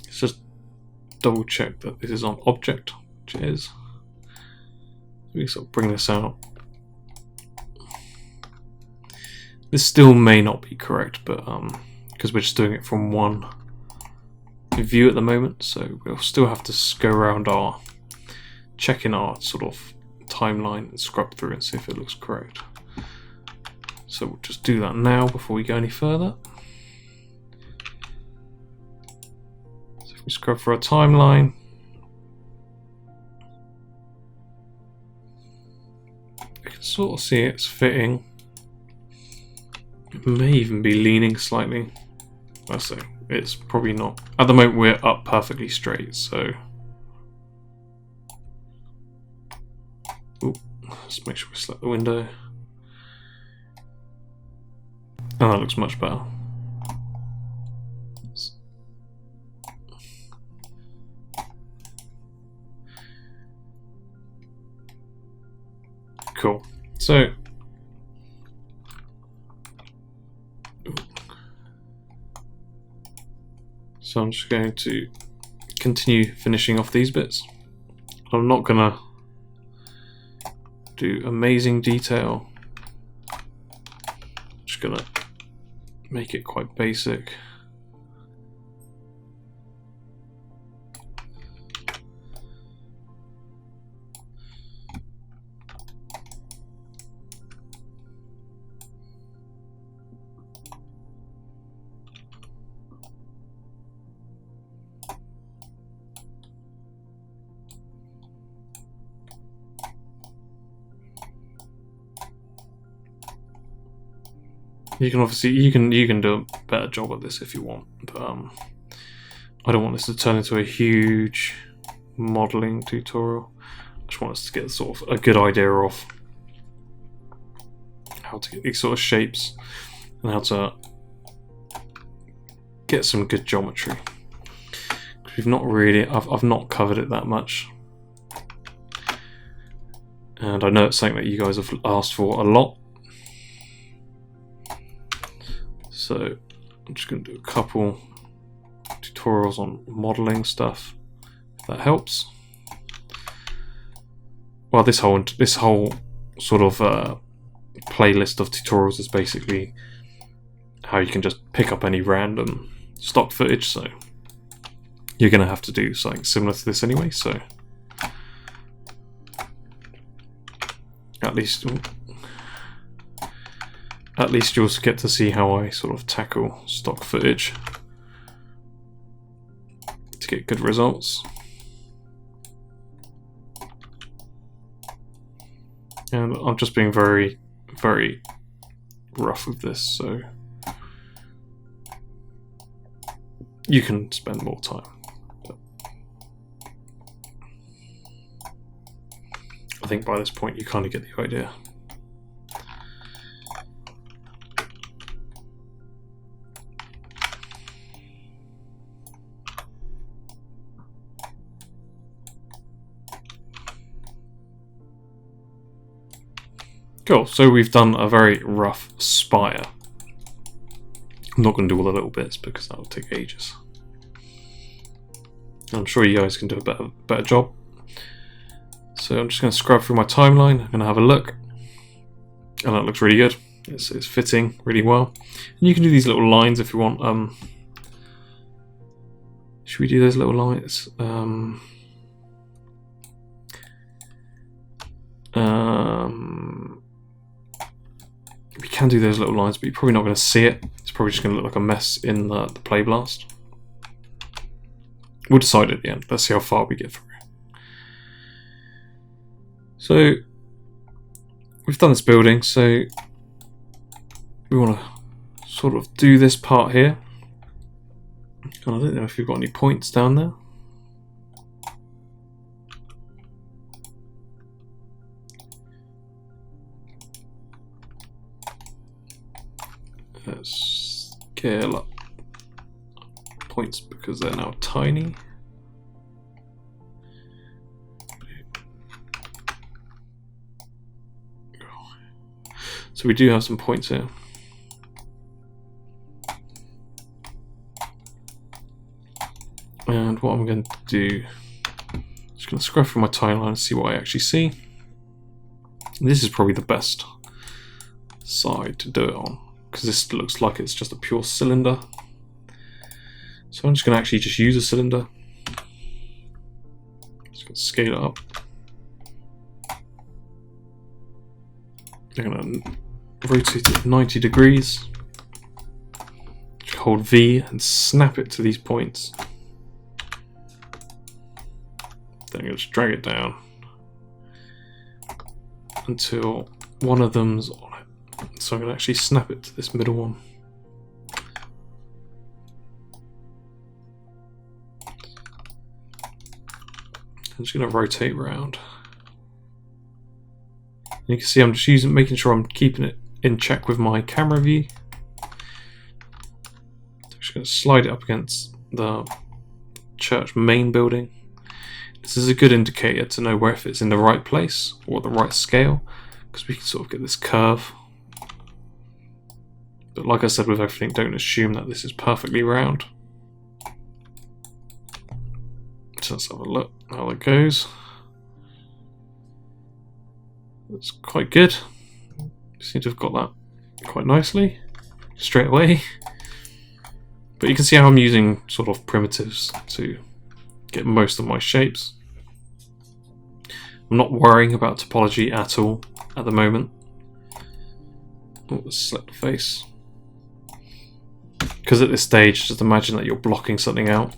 Let's just double check that this is on object, which it is. We sort of bring this out. This still may not be correct, but because we're just doing it from one view at the moment, so we'll still have to go around our checking our sort of timeline and scrub through and see if it looks correct. So we'll just do that now before we go any further. So if we scrub through our timeline, we can sort of see it's fitting. It may even be leaning slightly. I say it's probably not. At the moment we're up perfectly straight, so let's make sure we select the window. Oh, that looks much better. Cool. So I'm just going to continue finishing off these bits. I'm not gonna do amazing detail. I'm just gonna make it quite basic. You can obviously you can do a better job at this if you want, but I don't want this to turn into a huge modeling tutorial. I just want us to get sort of a good idea of how to get these sort of shapes and how to get some good geometry. We've not really, I've not covered it that much, and I know it's something that you guys have asked for a lot. So I'm just going to do a couple tutorials on modeling stuff, if that helps. Well, this whole sort of playlist of tutorials is basically how you can just pick up any random stock footage, so you're going to have to do something similar to this anyway, so at least you'll get to see how I sort of tackle stock footage to get good results. And I'm just being very, very rough with this, so you can spend more time. But I think by this point you kind of get the idea. Cool, so we've done a very rough spire. I'm not going to do all the little bits because that will take ages. I'm sure you guys can do a better job. So I'm just going to scrub through my timeline. I'm going to have a look. And that looks really good. It's fitting really well. And you can do these little lines if you want. Should we do those little lines? can do those little lines, but you're probably not going to see it. It's probably just going to look like a mess in the play blast. We'll decide at the end. Let's see how far we get through. So we've done this building, so we want to sort of do this part here. I don't know if you've got any points down there. Let's scale up points because they're now tiny. So we do have some points here. And what I'm going to do, I'm just going to scrub through my timeline and see what I actually see. This is probably the best side to do it on, because this looks like it's just a pure cylinder. So I'm just going to actually just use a cylinder. Just going to scale it up. I'm going to rotate it 90 degrees. Hold V and snap it to these points. Then I'm going to just drag it down until one of them's on it. So I'm going to actually snap it to this middle one. I'm just going to rotate around. And you can see I'm just making sure I'm keeping it in check with my camera view. I'm just going to slide it up against the church main building. This is a good indicator to know where if it's in the right place or the right scale, because we can sort of get this curve. But like I said with everything, don't assume that this is perfectly round. So let's have a look how it goes. That's quite good. Seem to have got that quite nicely straight away. But you can see how I'm using sort of primitives to get most of my shapes. I'm not worrying about topology at all at the moment. Oh, let's select the face. Because at this stage, just imagine that you're blocking something out.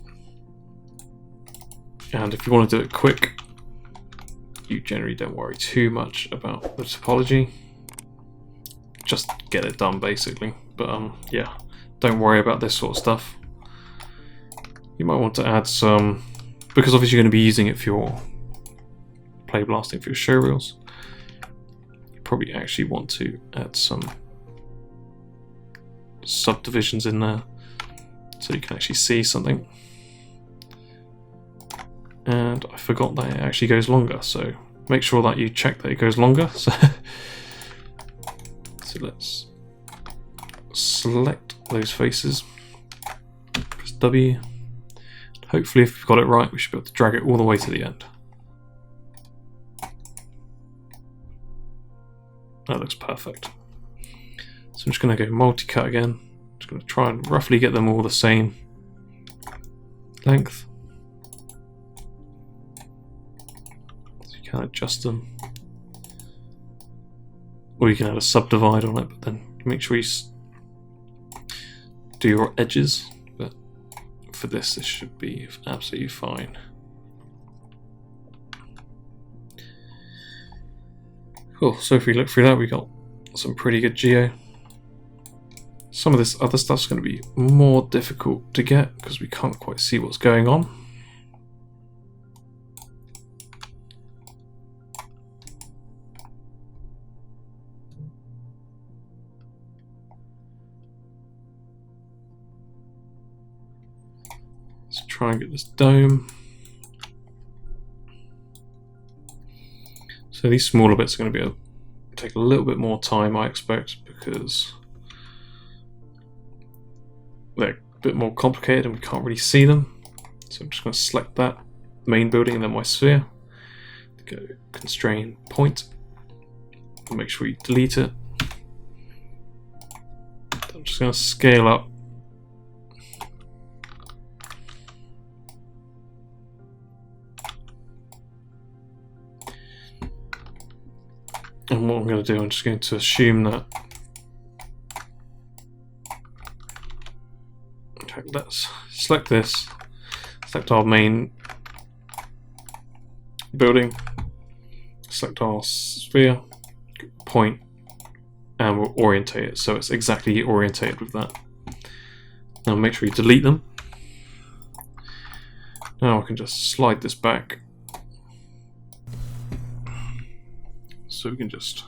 And if you want to do it quick, you generally don't worry too much about the topology. Just get it done basically. But yeah, don't worry about this sort of stuff. You might want to add some, because obviously you're going to be using it for your play blasting for your showreels. You probably actually want to add some subdivisions in there so you can actually see something. And I forgot that it actually goes longer, so make sure that you check that it goes longer. So let's select those faces, press W. Hopefully if we've got it right, we should be able to drag it all the way to the end. That looks perfect. So I'm just going to go multi-cut again. Just going to try and roughly get them all the same length. So you can adjust them. Or you can add a subdivide on it, but then make sure you do your edges. But for this should be absolutely fine. Cool, so if we look through that, we got some pretty good geo. Some of this other stuff's going to be more difficult to get because we can't quite see what's going on. Let's try and get this dome. So these smaller bits are going to take a little bit more time, I expect, because they're a bit more complicated and we can't really see them. So I'm just going to select that main building and then my sphere. Go constrain point. And make sure you delete it. I'm just going to scale up. And what I'm going to do, I'm just going to assume that let's select this, select our main building, select our sphere, point, and we'll orientate it so it's exactly orientated with that. Now make sure you delete them. Now I can just slide this back, so we can just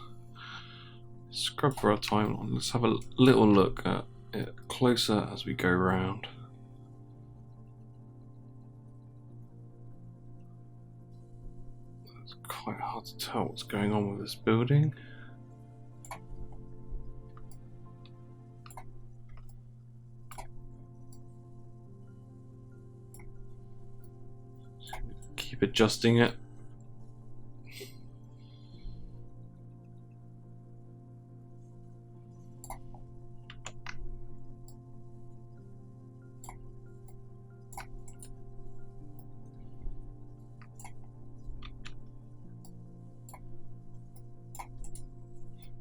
scrub for our timeline. Let's have a little look at it closer as we go around. It's quite hard to tell what's going on with this building. Keep adjusting it.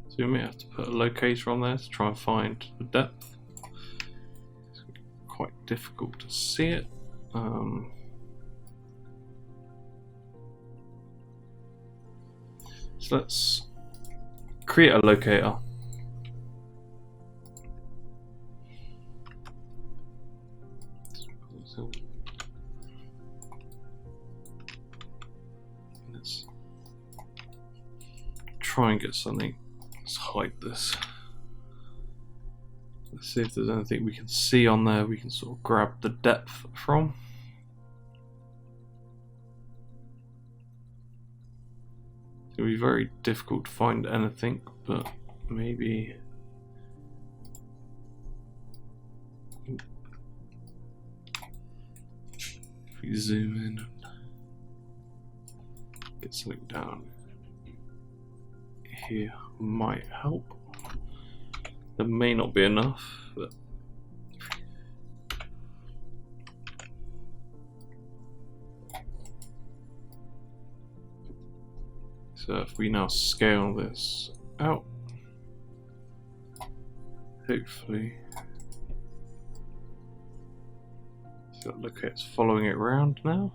So we may have to put a locator on there to try and find the depth. It's quite difficult to see it. So let's create a locator. Let's try and get something. Let's hide this. Let's see if there's anything we can see on there we can sort of grab the depth from. It'll be very difficult to find anything, but maybe if we zoom in and get something down here might help. There may not be enough, but so if we now scale this out, hopefully, so look, it's following it around now.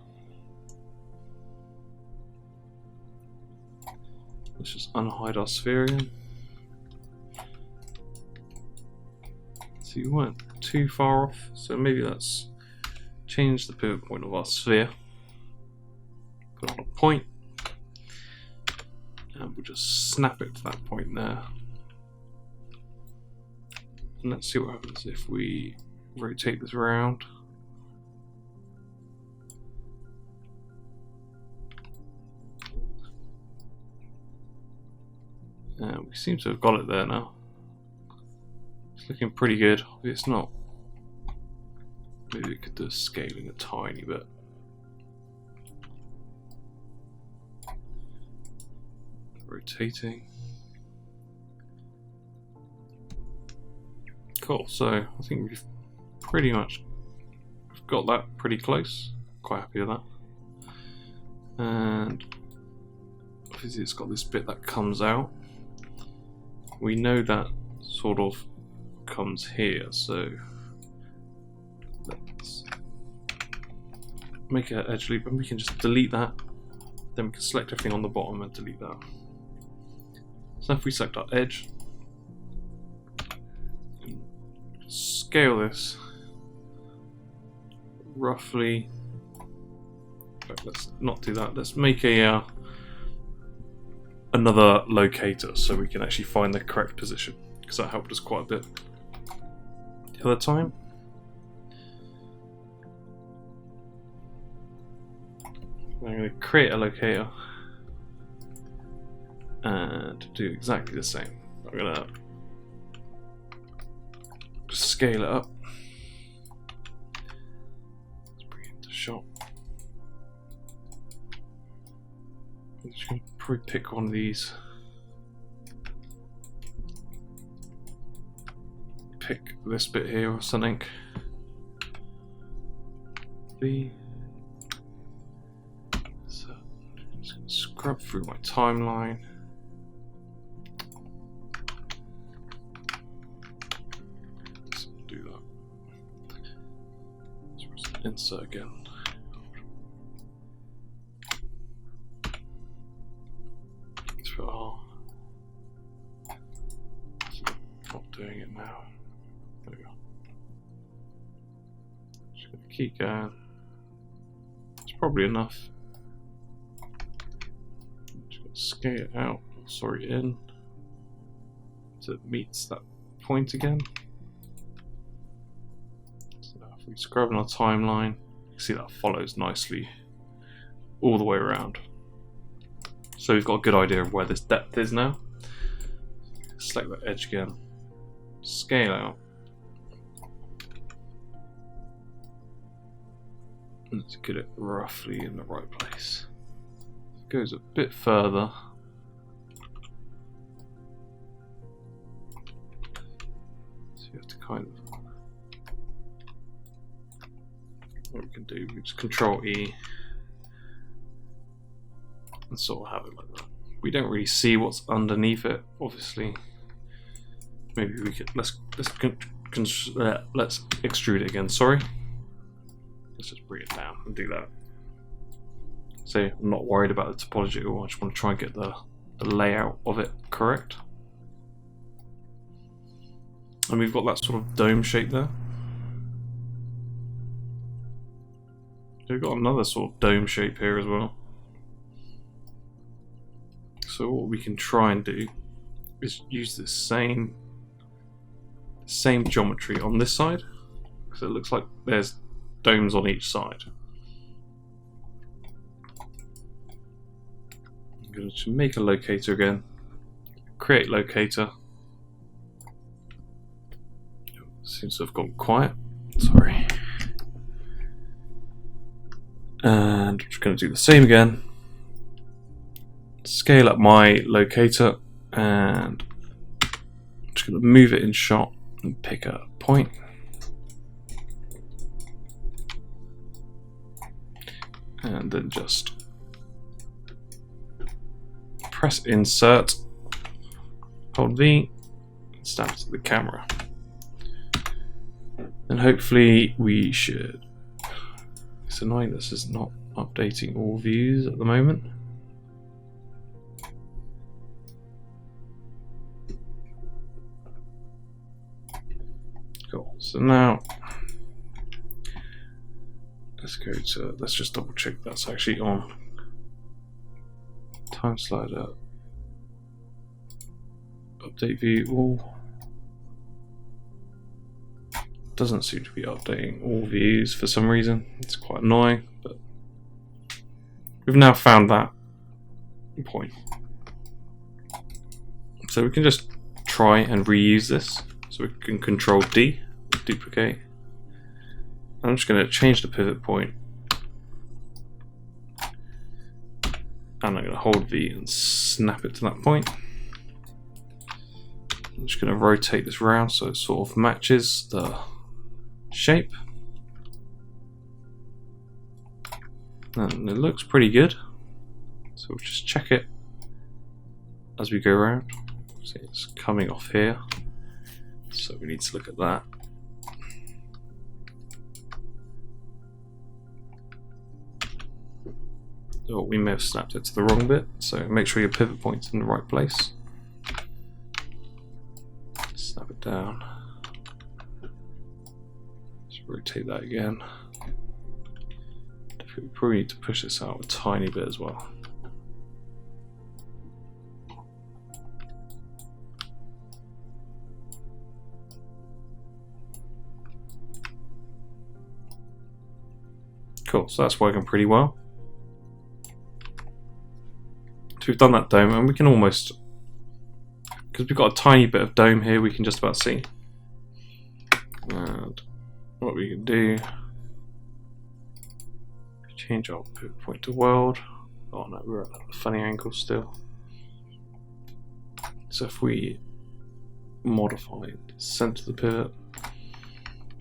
Let's just unhide our sphere again. So you weren't too far off, so maybe let's change the pivot point of our sphere. Put on a point. And we'll just snap it to that point there. And let's see what happens if we rotate this around. And we seem to have got it there now. It's looking pretty good. If it's not, maybe we could do scaling a tiny bit. Rotating. Cool, so I think we've pretty much got that pretty close. Quite happy with that. And obviously it's got this bit that comes out. We know that sort of comes here, so let's make an edge loop and we can just delete that. Then we can select everything on the bottom and delete that. So if we select our edge, scale this roughly. Let's not do that. Let's make a another locator so we can actually find the correct position, because that helped us quite a bit the other time. I'm going to create a locator and do exactly the same. I'm going to scale it up. Let's bring it into shot. I'm just going to probably pick one of these. Pick this bit here or something. So I'm just going to scrub through my timeline. Insert again. Not doing it now. There we go. Just gonna keep going. It's probably enough. Just gonna scale it out, sorry, in so it meets that point again. So if we scrub in our timeline, you can see that follows nicely all the way around. So we've got a good idea of where this depth is now. Select that edge again, scale out, and let's get it roughly in the right place. It goes a bit further. So you have to kind of, what we can do, we just Control E and sort of have it like that. We don't really see what's underneath it, obviously. Maybe we could let's extrude it again. Sorry, let's just bring it down and do that. So I'm not worried about the topology at all. I just want to try and get the layout of it correct. And we've got that sort of dome shape there. We've got another sort of dome shape here as well. So what we can try and do is use the same geometry on this side, because it looks like there's domes on each side. I'm going to make a locator again, create locator. Seems to have gone quiet, sorry. And I'm just going to do the same again. Scale up my locator and I'm just going to move it in shot and pick a point. And then just press insert, hold V, and snap it to the camera. And hopefully we should. It's annoying this is not updating all views at the moment. Cool. So now let's just double check that's actually on. Time slider, update view all. Doesn't seem to be updating all views for some reason. It's quite annoying, but we've now found that point. So we can just try and reuse this. So we can Control D, duplicate. I'm just going to change the pivot point, and I'm going to hold V and snap it to that point. I'm just going to rotate this round so it sort of matches the shape, and it looks pretty good. So we'll just check it as we go around. See, it's coming off here, so we need to look at that. Oh, we may have snapped it to the wrong bit, so make sure your pivot point's in the right place. Snap it down. Let's rotate that again. We probably need to push this out a tiny bit as well. Cool, so that's working pretty well. So we've done that dome, and we can almost, because we've got a tiny bit of dome here, we can just about see. And what we can do, change our pivot point to world. Oh no, we're at a funny angle still. So if we modify the center of the pivot,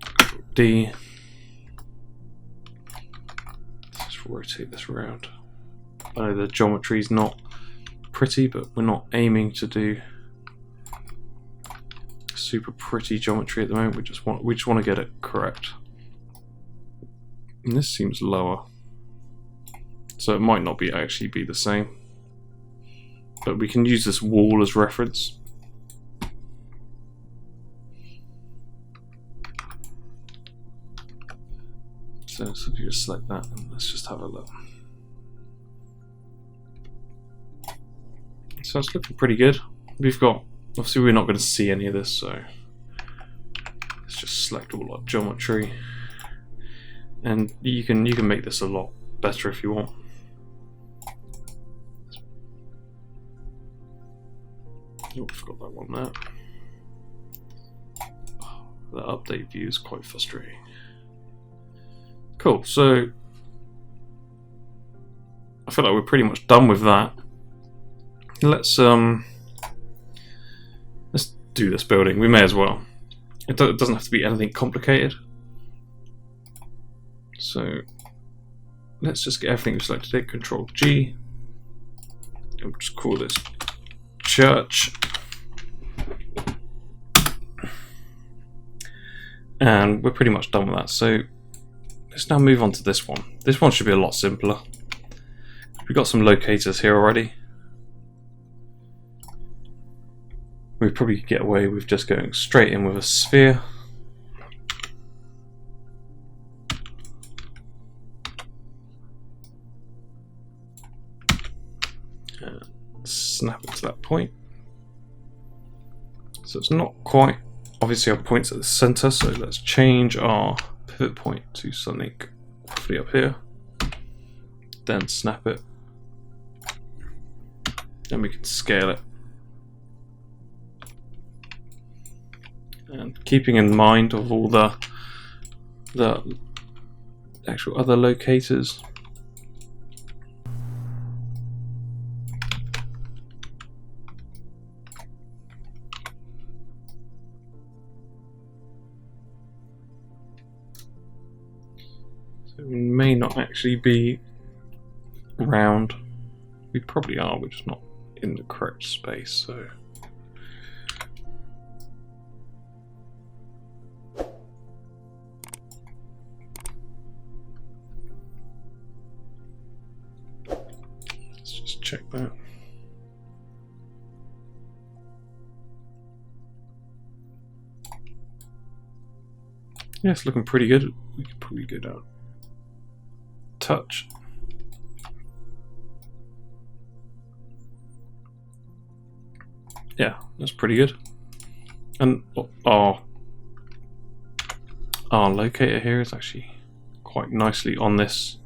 Control D, let's just rotate this around. I know the geometry is not pretty, but we're not aiming to do super pretty geometry at the moment. We just want to get it correct. And this seems lower. So it might not actually be the same. But we can use this wall as reference. So if you just select that, and let's just have a look. So it's looking pretty good. We've got, obviously we're not going to see any of this, so let's just select all our geometry, and you can make this a lot better if you want. Oh, I forgot that one there. Oh, the update view is quite frustrating. Cool, so I feel like we're pretty much done with that. Let's do this building. We may as well. It doesn't have to be anything complicated. So let's just get everything selected here. Control G. And we'll just call this church. And we're pretty much done with that. So let's now move on to this one. This one should be a lot simpler. We've got some locators here already. We probably could get away with just going straight in with a sphere. And snap it to that point. So it's not quite, obviously our point's at the center, so let's change our pivot point to something roughly up here. Then snap it. Then we can scale it. And keeping in mind of all the actual other locators. So we may not actually be round. We probably are, we're just not in the correct space, so check that. Yeah, it's looking pretty good. We could probably go down. Touch. Yeah, that's pretty good. And our locator here is actually quite nicely on this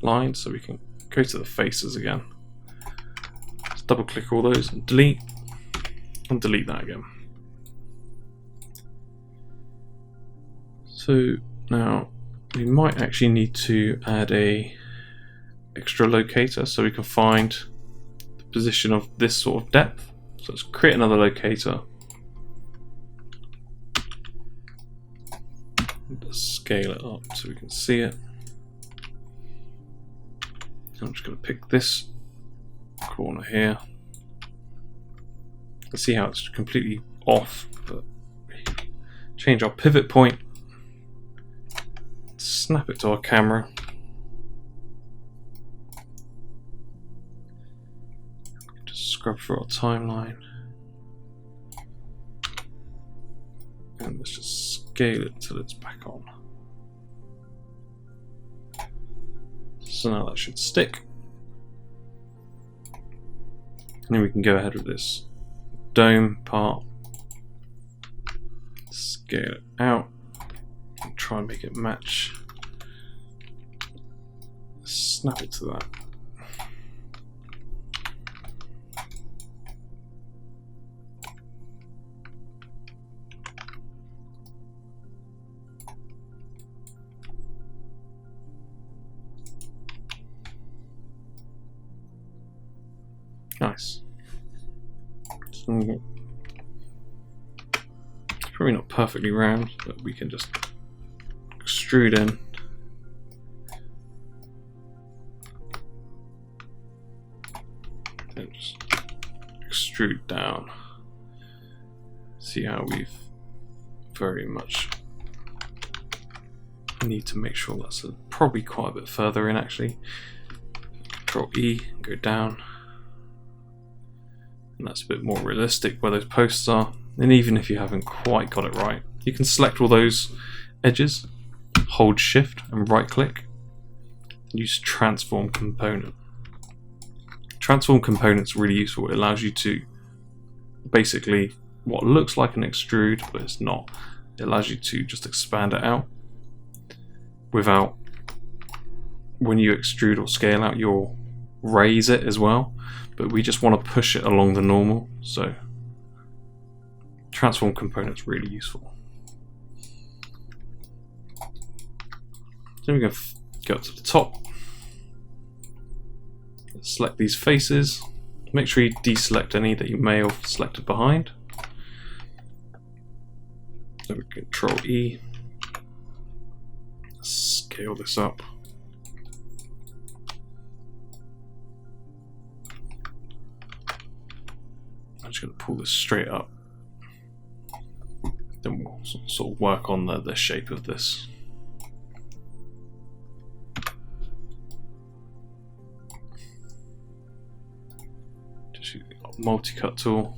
line, so we can go to the faces again. Double click all those and delete that again. So now we might actually need to add a extra locator so we can find the position of this sort of depth. So let's create another locator. Let's scale it up so we can see it. I'm just going to pick this corner here. Let's see how it's completely off, but change our pivot point, snap it to our camera, just scrub through our timeline, and let's just scale it till it's back on. So now that should stick. And then we can go ahead with this dome part, scale it out, and try and make it match. Snap it to that. Nice. So, it's probably not perfectly round, but we can just extrude in. And just extrude down. See how we've very much need to make sure that's probably quite a bit further in actually. Control E, go down. And that's a bit more realistic where those posts are. And even if you haven't quite got it right, you can select all those edges, hold shift and right click, and use transform component. Transform component's really useful. It allows you to basically what looks like an extrude, but it's not. It allows you to just expand it out without, when you extrude or scale out, you'll raise it as well, but we just want to push it along the normal, so transform component's really useful. So we're going to go up to the top, select these faces, make sure you deselect any that you may have selected behind. So we Control E, scale this up. I'm just going to pull this straight up. Then we'll sort of work on the shape of this. Just use the multi-cut tool.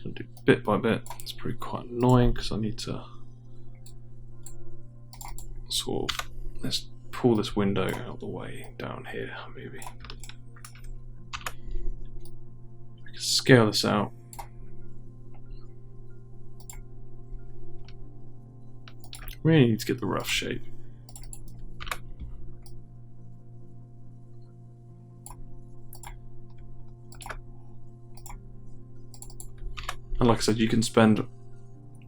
Going to do bit by bit. It's probably quite annoying because I need to sort of, let's pull this window out of the way down here maybe. I can scale this out. Really need to get the rough shape. And like I said, you can spend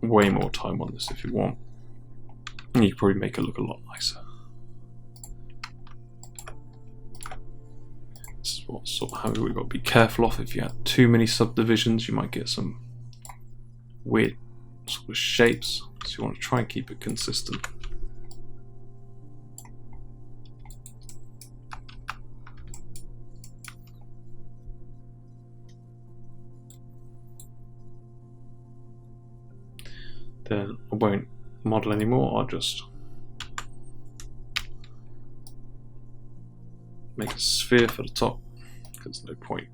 way more time on this if you want. And you can probably make it look a lot nicer. This is what sort of how we've got to be careful of. If you have too many subdivisions, you might get some weird sort of shapes. So you want to try and keep it consistent. Then I won't model anymore, I'll just make a sphere for the top, because there's no point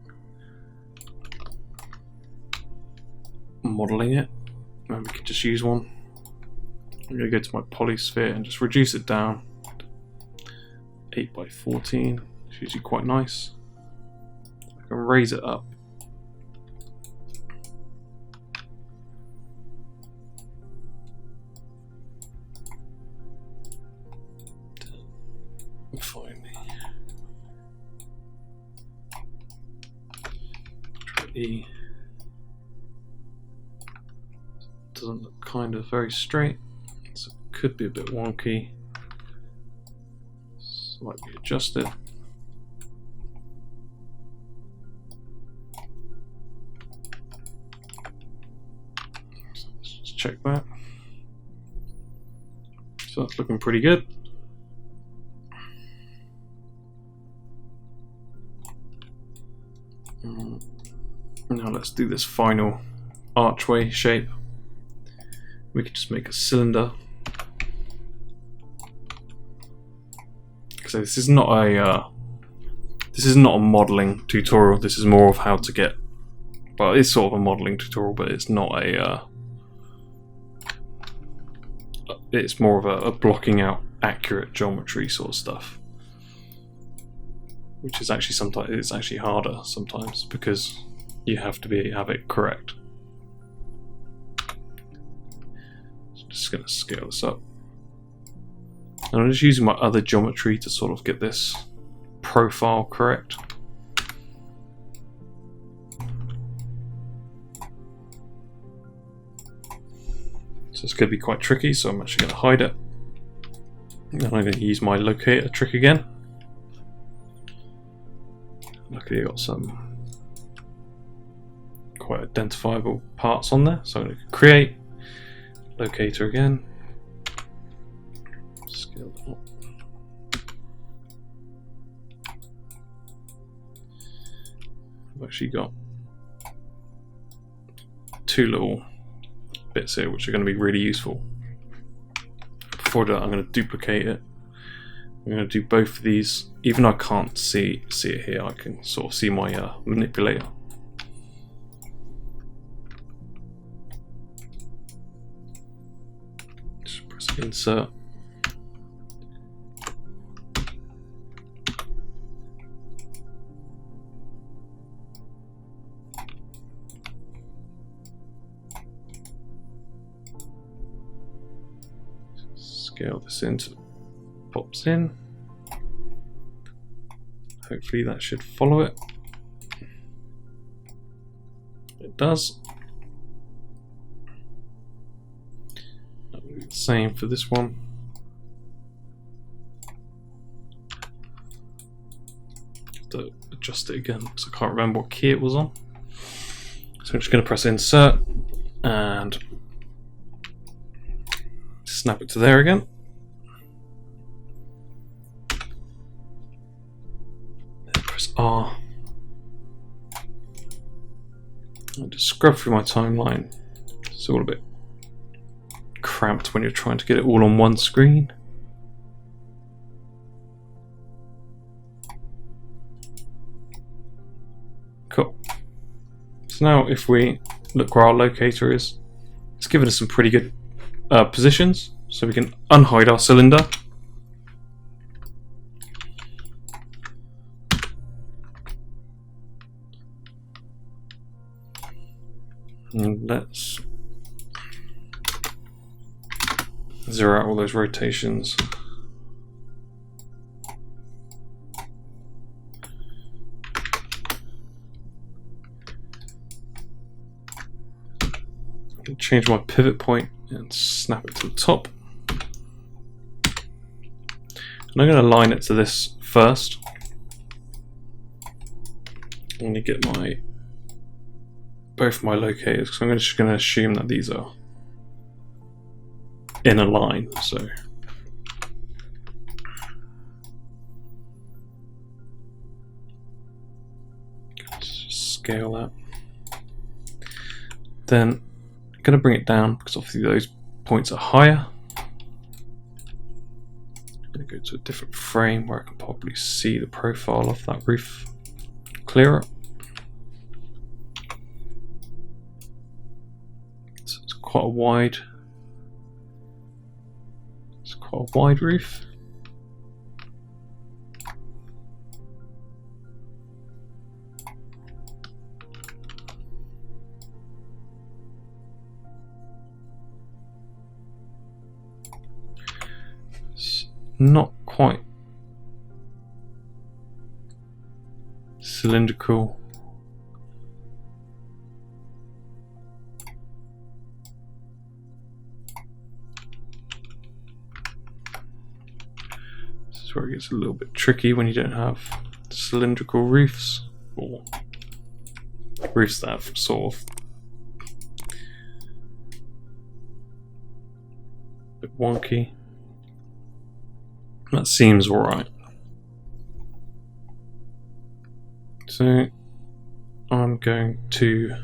modeling it. And we can just use one. I'm going to go to my polysphere and just reduce it down to 8 by 14. It's usually quite nice. I can raise it up. E. Doesn't look kind of very straight, so it could be a bit wonky. Slightly adjust it. So let's just check that. So that's looking pretty good. Now let's do this final archway shape. We could just make a cylinder. So this is not a modeling tutorial. This is more of how to get. Well, it's sort of a modeling tutorial, but it's not a. It's more of a blocking out accurate geometry sort of stuff, which is actually sometimes it's actually harder sometimes because you have to have it correct. So I'm just going to scale this up. And I'm just using my other geometry to sort of get this profile correct. So it's going to be quite tricky, so I'm actually going to hide it. And I'm going to use my locator trick again. Luckily I got some quite identifiable parts on there, so I'm going to create, Locator again. Scale that up. I've actually got two little bits here which are going to be really useful. Before that, I'm going to duplicate it. I'm going to do both of these. Even though I can't see it here, I can sort of see my manipulator. Just press insert. Scale this in so it pops in. Hopefully that should follow it. It does. That will be the same for this one. Have to adjust it again because I can't remember what key it was on. So I'm just going to press insert and snap it to there again. Then press R. I'll just scrub through my timeline. It's all a bit cramped when you're trying to get it all on one screen. Cool. So now if we look where our locator is, it's given us some pretty good positions, so we can unhide our cylinder. And let's zero out all those rotations. Change my pivot point and snap it to the top. And I'm going to align it to this first. I'm going to get both my locators because I'm just going to assume that these are in a line. So just scale that. Then I'm going to bring it down because obviously those points are higher. I'm going to go to a different frame where I can probably see the profile of that roof clearer. So it's quite a wide roof. Not quite cylindrical. This is where it gets a little bit tricky when you don't have cylindrical roofs or roofs that have sort of a bit wonky. That seems alright. So I'm going to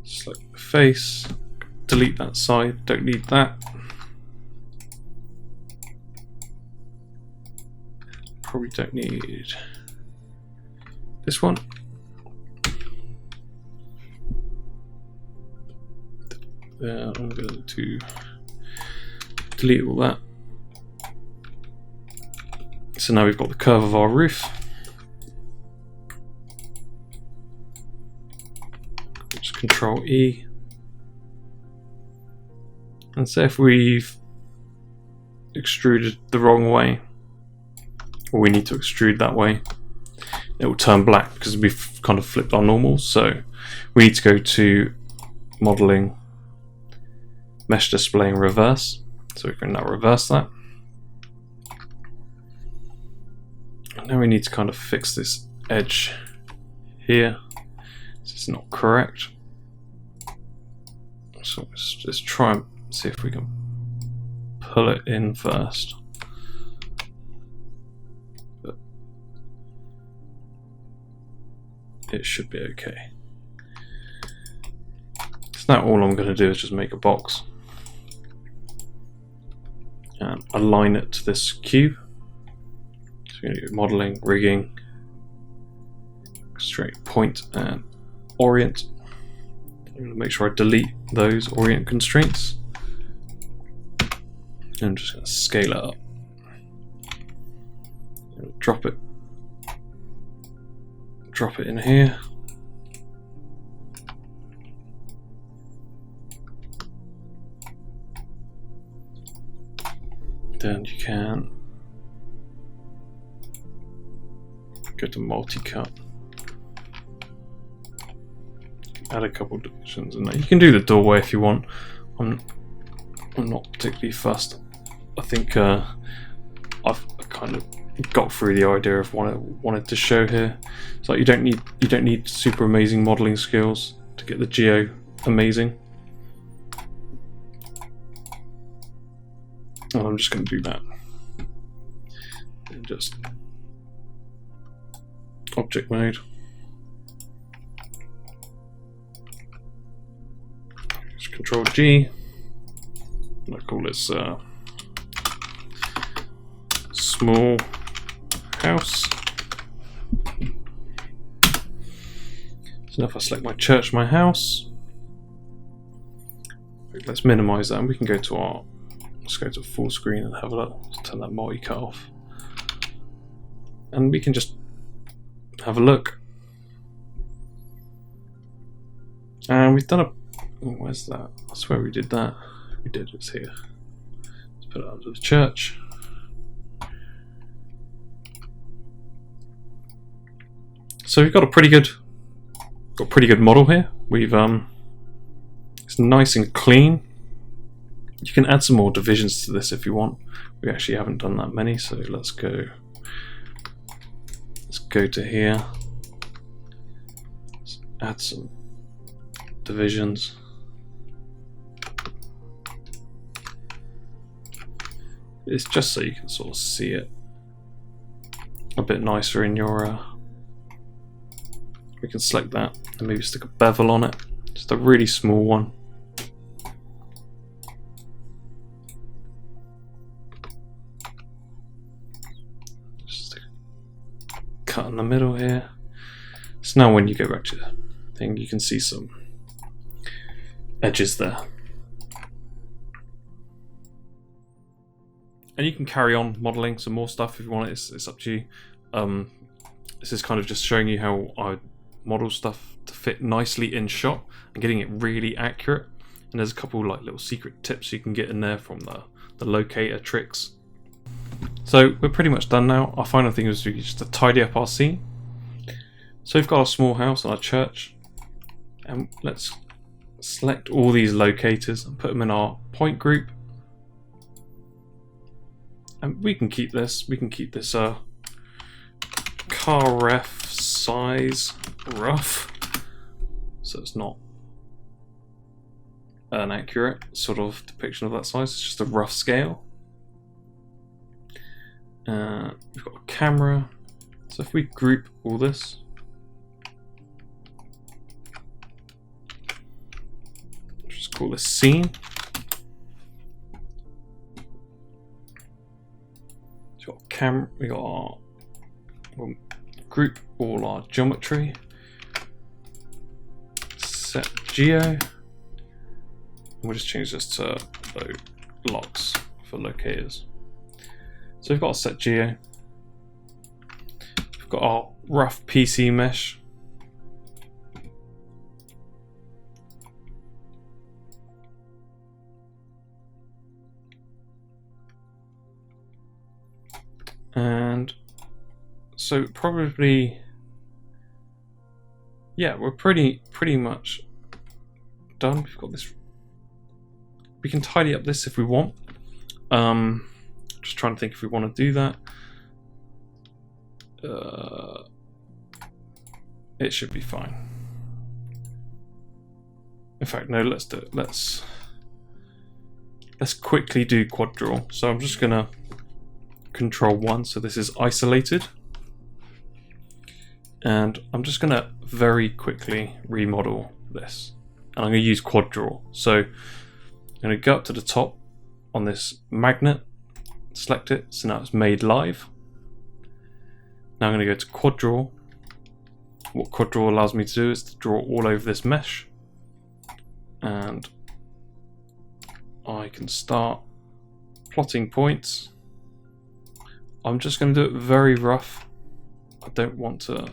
select the face, delete that side, don't need that. Probably don't need this one. There, I'm going to delete all that. So now we've got the curve of our roof. Just Control E. And say if we've extruded the wrong way, or we need to extrude that way, it will turn black because we've kind of flipped our normals. So we need to go to modeling, mesh display in reverse. So we can now reverse that. And now we need to kind of fix this edge here. This is not correct. So let's try and see if we can pull it in first. But it should be okay. So now all I'm going to do is just make a box and align it to this cube. So we're going to do modeling, rigging, straight point and orient. I'm going to make sure I delete those orient constraints. And I'm just going to scale it up. Drop it in here. Then you can go to multi-cut. Add a couple of divisions in there. You can do the doorway if you want. I'm not particularly fussed. I think I've kind of got through the idea of what I wanted to show here. It's like you don't need super amazing modeling skills to get the geo amazing. And I'm just going to do that. And just object mode. Just Control G. And I call this small house. So now if I select my church, my house, let's minimize that, and we can go to our, let's go to full screen and have a look. Let's turn that multi-cut off, and we can just have a look. And we've done a, oh, where's that? I swear we did that. We did, it's here. Let's put it under the church. So we've got a pretty good model here. We've it's nice and clean. You can add some more divisions to this if you want. We actually haven't done that many, so let's go to here. Let's add some divisions. It's just so you can sort of see it a bit nicer in your we can select that and maybe stick a bevel on it, just a really small one. Just stick a cut in the middle here. So now when you go back to the thing, you can see some edges there. And you can carry on modeling some more stuff if you want. It's up to you. This is kind of just showing you how I model stuff to fit nicely in shot and getting it really accurate. And there's a couple like little secret tips you can get in there from the locator tricks. So we're pretty much done now. Our final thing is just to tidy up our scene. So we've got our small house and our church, and let's select all these locators and put them in our point group. And we can keep this. We can keep this car ref size rough, so it's not an accurate sort of depiction of that size. It's just a rough scale. We've got a camera, so if we group all this, let's just call this scene. So we've got camera, we got our, we'll group all our geometry, set geo, and we'll just change this to locks for locators. So we've got our set geo, we've got our rough PC mesh, and so probably, yeah, we're pretty much done. We've got this. We can tidy up this if we want. Just trying to think if we want to do that. It should be fine. In fact, no, let's do it. Let's quickly do quad draw. So I'm just gonna control 1, so this is isolated. And I'm just gonna very quickly remodel this. And I'm gonna use quad draw. So I'm gonna go up to the top on this magnet, select it, so now it's made live. Now I'm gonna go to quad draw. What quad draw allows me to do is to draw all over this mesh. And I can start plotting points. I'm just going to do it very rough. I don't want to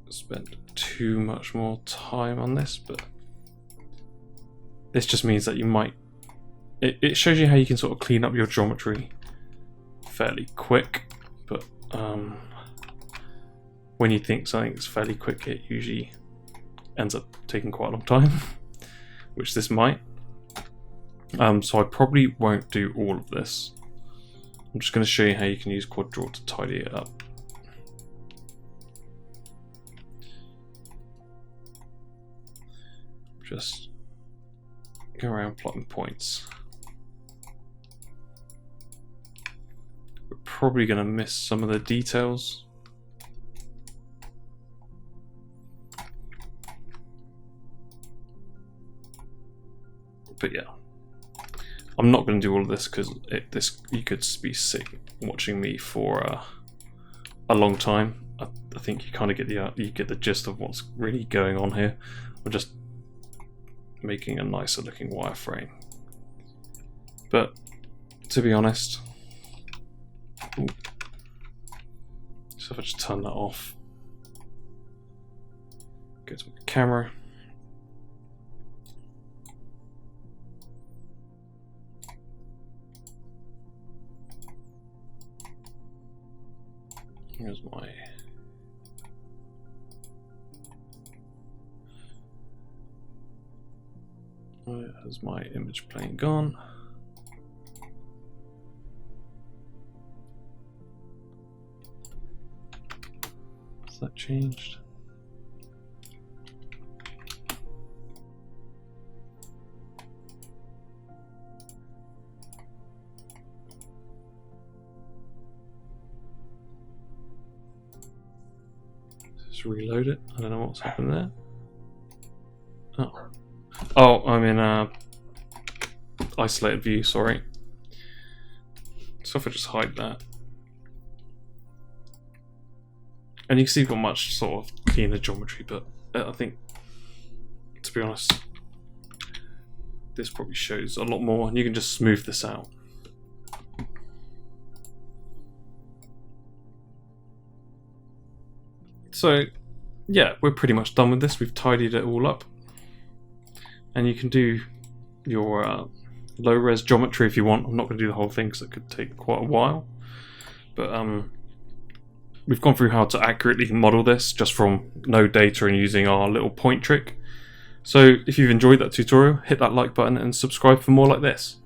spend too much more time on this, but this just means that you might... It shows you how you can sort of clean up your geometry fairly quick, but when you think something's fairly quick, it usually ends up taking quite a long time, which this might. So I probably won't do all of this. I'm just going to show you how you can use quad draw to tidy it up. Just go around plotting points. We're probably going to miss some of the details. But yeah, I'm not going to do all of this because you could be sick watching me for a long time. I think you kind of get the gist of what's really going on here. I'm just making a nicer looking wireframe. But to be honest, so if I just turn that off, go to my camera. Here's my There's my image plane gone. Has that changed? Just reload it. I don't know what's happened there. Oh, I'm in a isolated view, sorry. So if I just hide that. And you can see we've got much sort of cleaner geometry, but I think, to be honest, this probably shows a lot more, and you can just smooth this out. So, yeah, we're pretty much done with this. We've tidied it all up. And you can do your low-res geometry if you want. I'm not going to do the whole thing because it could take quite a while. But we've gone through how to accurately model this just from no data and using our little point trick. So if you've enjoyed that tutorial, hit that like button and subscribe for more like this.